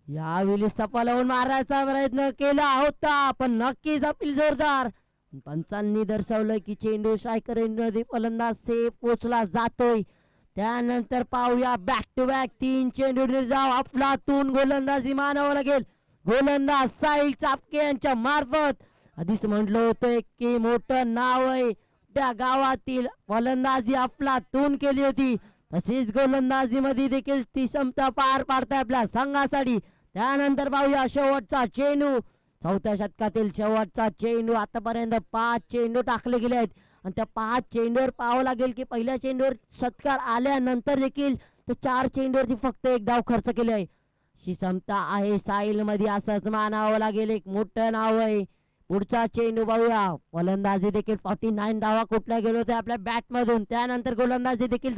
यावेळी सफल होऊन मारायचा प्रयत्न केला होता पण नक्कीच अपील जोरदार. पंचांनी दर्शवलंय की चेंडू स्ट्रायकर मध्ये फलंदाज सेफ पोचला जातोय. त्यानंतर पाहूया बॅक टू बॅक 3 चेंडू निर्धाव अफलातून गोलंदाजी मानावं लागेल. गोलंदाज साहिल चापके यांच्या मार्फत. आधीच म्हटलं होतं की मोठं नाव आहे त्या गावातील. फलंदाजी अफलातून केली होती तशीच गोलंदाजी मध्ये देखील ती क्षमता पार पाडताय आपल्या संघासाठी. त्यानंतर पाहूया शेवटचा चेंडू. 4थ्या शतकातील शेवटचा चेंडू. आतापर्यंत 5 चेंडू टाकले गेले आहेत आणि त्या 5 चेंडूवर पाहावं लागेल की पहिल्या चेंडूवर षटकार आल्यानंतर देखील त्या 4 चेंडूवरती फक्त 1 धाव खर्च केले आहे. अशी क्षमता आहे साहिल मध्ये असंच मानावं लागेल. एक मोठं नाव आहे. पुढचा चेंडू पाहूया. फलंदाजी देखील 49 धावा कुठल्या गेलो होत्या आपल्या बॅट मधून. त्यानंतर गोलंदाजी देखील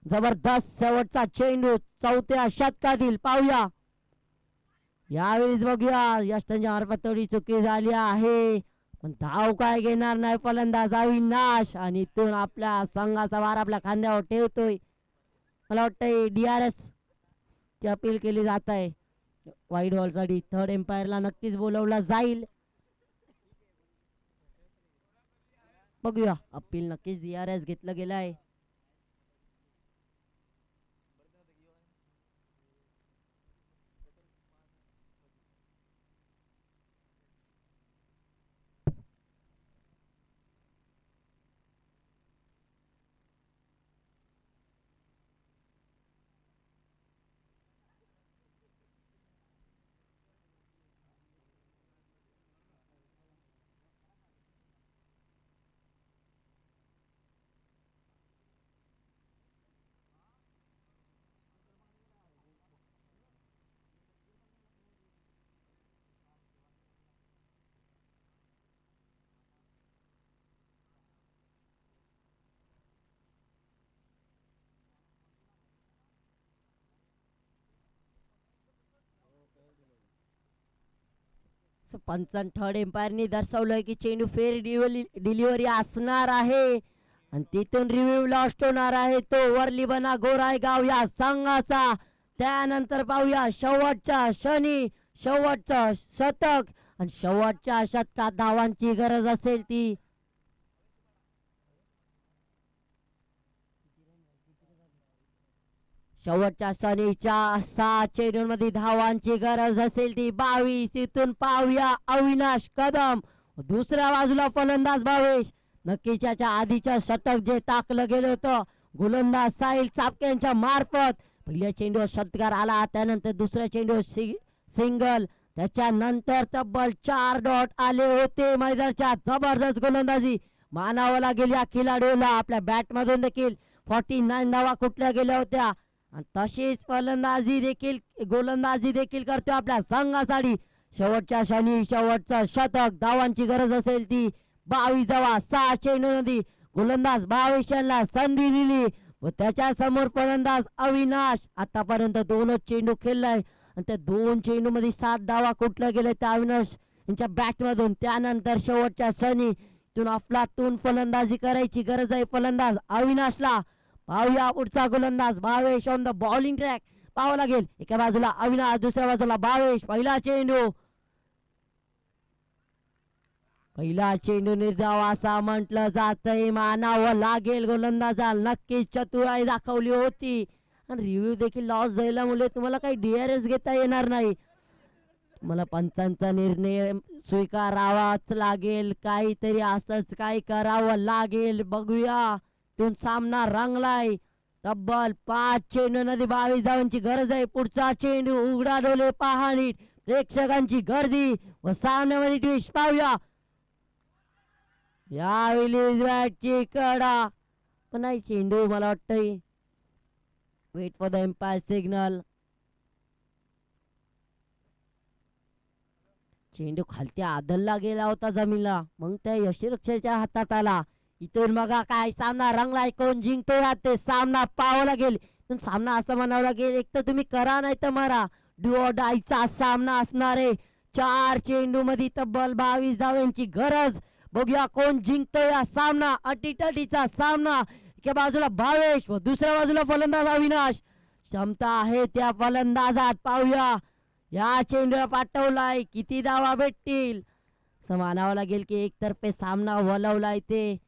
जबरदस्त शेवटचा चेंडू 4थ्या षटकातील पाहूया. यावेळीच बघूया यष्टांच्या मार्फत थोडी चुकी झाली आहे पण धाव काय घेणार नाही फलंदाज अविनाश. आणि इथून आपल्या संघाचा वार आपल्या खांद्यावर ठेवतोय. मला वाटतंय DRS ची अपील केली जात आहे. वाईड बॉल साठी 3rd एम्पायरला नक्कीच बोलवलं जाईल. बघूया अपील नक्कीच DRS घेतलं गेलं आहे. पंचांनी 3rd एम्पायरनी दर्शवलंय की चेंडू फेर डिलिव्हरी असणार आहे आणि तिथून रिव्ह्यू लॉस्ट होणार आहे तो वर्ली बना गोरायगाव या संघाचा. त्यानंतर पाहूया शेवटच्या क्षणी शेवटचं शतक आणि शेवटच्या शतकात धावांची गरज असेल ती शेवटच्या सनीच्या 6 चेंडूंमध्ये धावांची गरज असेल ती 22. इथून पाहूया अविनाश कदम, दुसऱ्या बाजूला फलंदाज भावेश. नक्कीच त्याच्या आधीच्या षटक जे टाकलं गेलं होतं गोलंदाज साहिल चापक्यांच्या मार्फत, पहिल्या चेंडूवर षटकार आला, त्यानंतर दुसऱ्या चेंडूवर सिंगल, त्याच्यानंतर तब्बल 4 डॉट आले होते मैदानाच्या. जबरदस्त गोलंदाजी मानावं लागेल या खिलाडूला. आपल्या बॅट मधून देखील 49 धावा कुठल्या गेल्या होत्या आणि तशीच गोलंदाजी देखील करतो आपल्या संघासाठी. शेवटच्या क्षणी शेवटचं षटक, धावांची गरज असेल ती 22 धावा. 6 चेंडूंमध्ये गोलंदाज भावेश यांना संधी दिली व त्याच्या समोर फलंदाज अविनाश आतापर्यंत 2 चेंडू खेळलाय आणि त्या 2 चेंडू मध्ये 7 धावा कुठल्या गेल्या त्या अविनाश यांच्या बॅट मधून. त्यानंतर शेवटच्या क्षणी इथून अफलातून फलंदाजी करायची गरज आहे फलंदाज अविनाशला. पाहूया पुढचा गोलंदाज Bhavesh on the bowling track. पाहावं लागेल, एका बाजूला अविनाश, दुसऱ्या बाजूला भावेश. पहिला चेंडू निर्धाव असा म्हटलं जातंय, मानावं लागेल गोलंदाजाला. नक्कीच चतुराई दाखवली होती आणि रिव्ह्यू देखील लॉस झाल्यामुळे तुम्हाला काही DRS घेता येणार नाही. मला पंचांचा निर्णय स्वीकारावाच लागेल, काहीतरी असंच काही करावं लागेल. बघूया, तिथून सामना रंगलाय. तब्बल 5 चेंडूंमध्ये 22 धावांची गरज आहे. पुढचा चेंडू उघडा डोले पहा नीट, प्रेक्षकांची गर्दी व सामन्यामध्ये ट्विस्ट. पाहूया यावेळी बॅटची कडा पण नाही, चेंडू मला वाटतंय wait for the umpire signal. चेंडू खालती आदलला गेला होता जमीनला, मग त्या यष्टीरक्षकाच्या हातात आला. इथून बघा काय सामना रंगलाय, कोण जिंकतो ते सामना पाहावं लागेल. सामना असं म्हणावं लागेल, एक तर तुम्ही करा नाही तर मारा, डू ऑर डायचा सामना असणार आहे. 4 चेंडू मध्ये तब्बल 22 धावांची गरज. बघूया कोण जिंकतोय हा सामना, अटीतटीचा सामना. एका बाजूला भावेश व दुसऱ्या बाजूला फलंदाज अविनाश. क्षमता आहे त्या फलंदाजात. पाहूया या चेंडूला पाठवलाय, किती धावा भेटतील. असं मानावं लागेल की एकतर्फे सामना वळवलाय ते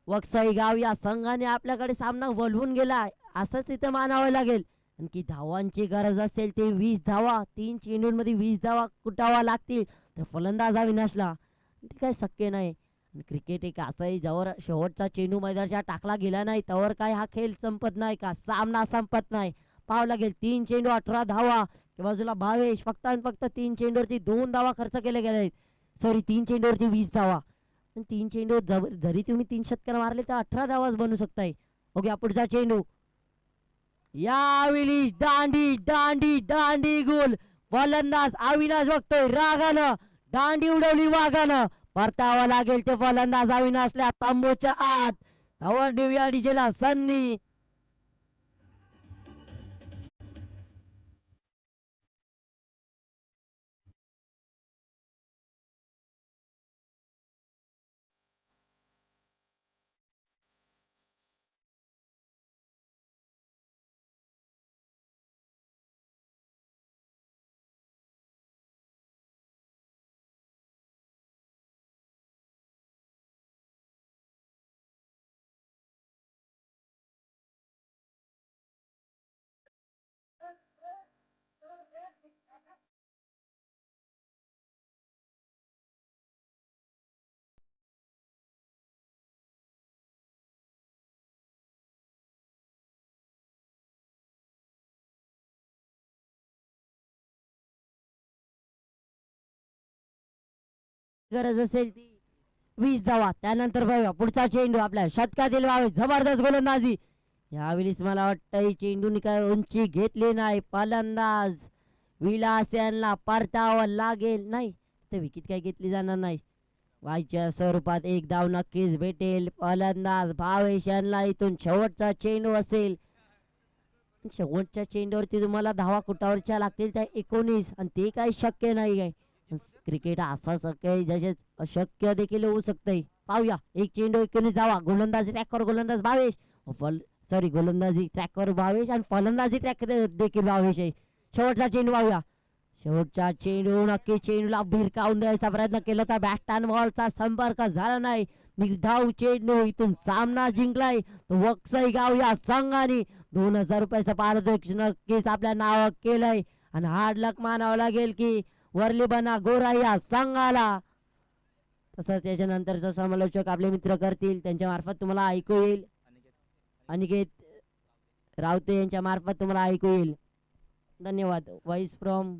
वक्साई गाव या संघाने आपल्याकडे सामना वळवून गेलाय असंच इथं मानावं लागेल. आणखी धावांची गरज असेल ते 20 धावा. 3 चेंडूंमध्ये 20 धावा कुटावा लागतील तर फलंदाज अविनाशला ते काय शक्य नाही. क्रिकेट एक असं आहे, ज्यावर शेवटचा चेंडू मैदानाच्या टाकला गेला नाही त्यावर काय हा खेळ संपत नाही का, सामना संपत नाही. पाहावं लागेल, 3 चेंडू 18 धावा. बाजूला भावेश फक्त आणि फक्त 3 चेंडूवरती 2 धावा खर्च केले गेले. 3 चेंडूवरती 20 धावा. 3 चेंडू जरी तुम्ही 3 षटकार मारले तर 18 धावाच बनू शकताय. ओके, पुढचा चेंडू यावेळी दांडी दांडी दांडी गोल. फलंदाज अविनाश बघतोय रागानं, दांडी उडवली वाघानं. परतावा लागेल ते फलंदाज अविनाशला तांबूच्या आत. धावा देऊया डीजेला संधी. गरज असेल ती 20 धावा. त्यानंतर बघूया पुढचा चेंडू आपल्या षटकातील व्हावे. जबरदस्त गोलंदाजी. यावेळीच मला वाटतं चेंडूने काय उंची घेतली नाही. फलंदाज विलास यांना परतावं लागेल. नाही तर विकेट काय घेतली जाणार नाही. वायच्या स्वरूपात 1 धाव नक्कीच भेटेल. फलंदाज भावेश यांना इथून शेवटचा चेंडू असेल. शेवटच्या चेंडूवरती तुम्हाला धावा कुटावरच्या लागतील त्या 19 आणि ते काही शक्य नाही आहे. क्रिकेट असा शक्य जसे अशक्य देखील होऊ शकते. पाहूया, 1 चेंडू 19 धावा. गोलंदाजी ट्रॅकवर गोलंदाज भावेश, गोलंदाजी ट्रॅकवर भावेश आणि फलंदाजी ट्रॅक देखील भावेश आहे. शेवटचा चेंडू पाहूया. शेवटचा चेंडू नक्की चेंडूला भिरकावून द्यायचा प्रयत्न केला होता. बॅट आणि बॉलचा संपर्क झाला नाही. निर्धाव चेंडू इथून सामना जिंकलाय तो वक्सई गाव या संघाने 2000 रुपयाचं पारितोषिक नक्कीच आपल्या नाव केलंय आणि हार्ड लक मानावं लागेल की वरली बना गोरा या संघाला. तसंच याच्यानंतरचा समालोचक आपले मित्र करतील त्यांच्या मार्फत तुम्हाला ऐकू येईल. अनिकेत रावते यांच्या मार्फत तुम्हाला ऐकू येईल. धन्यवाद. Voice from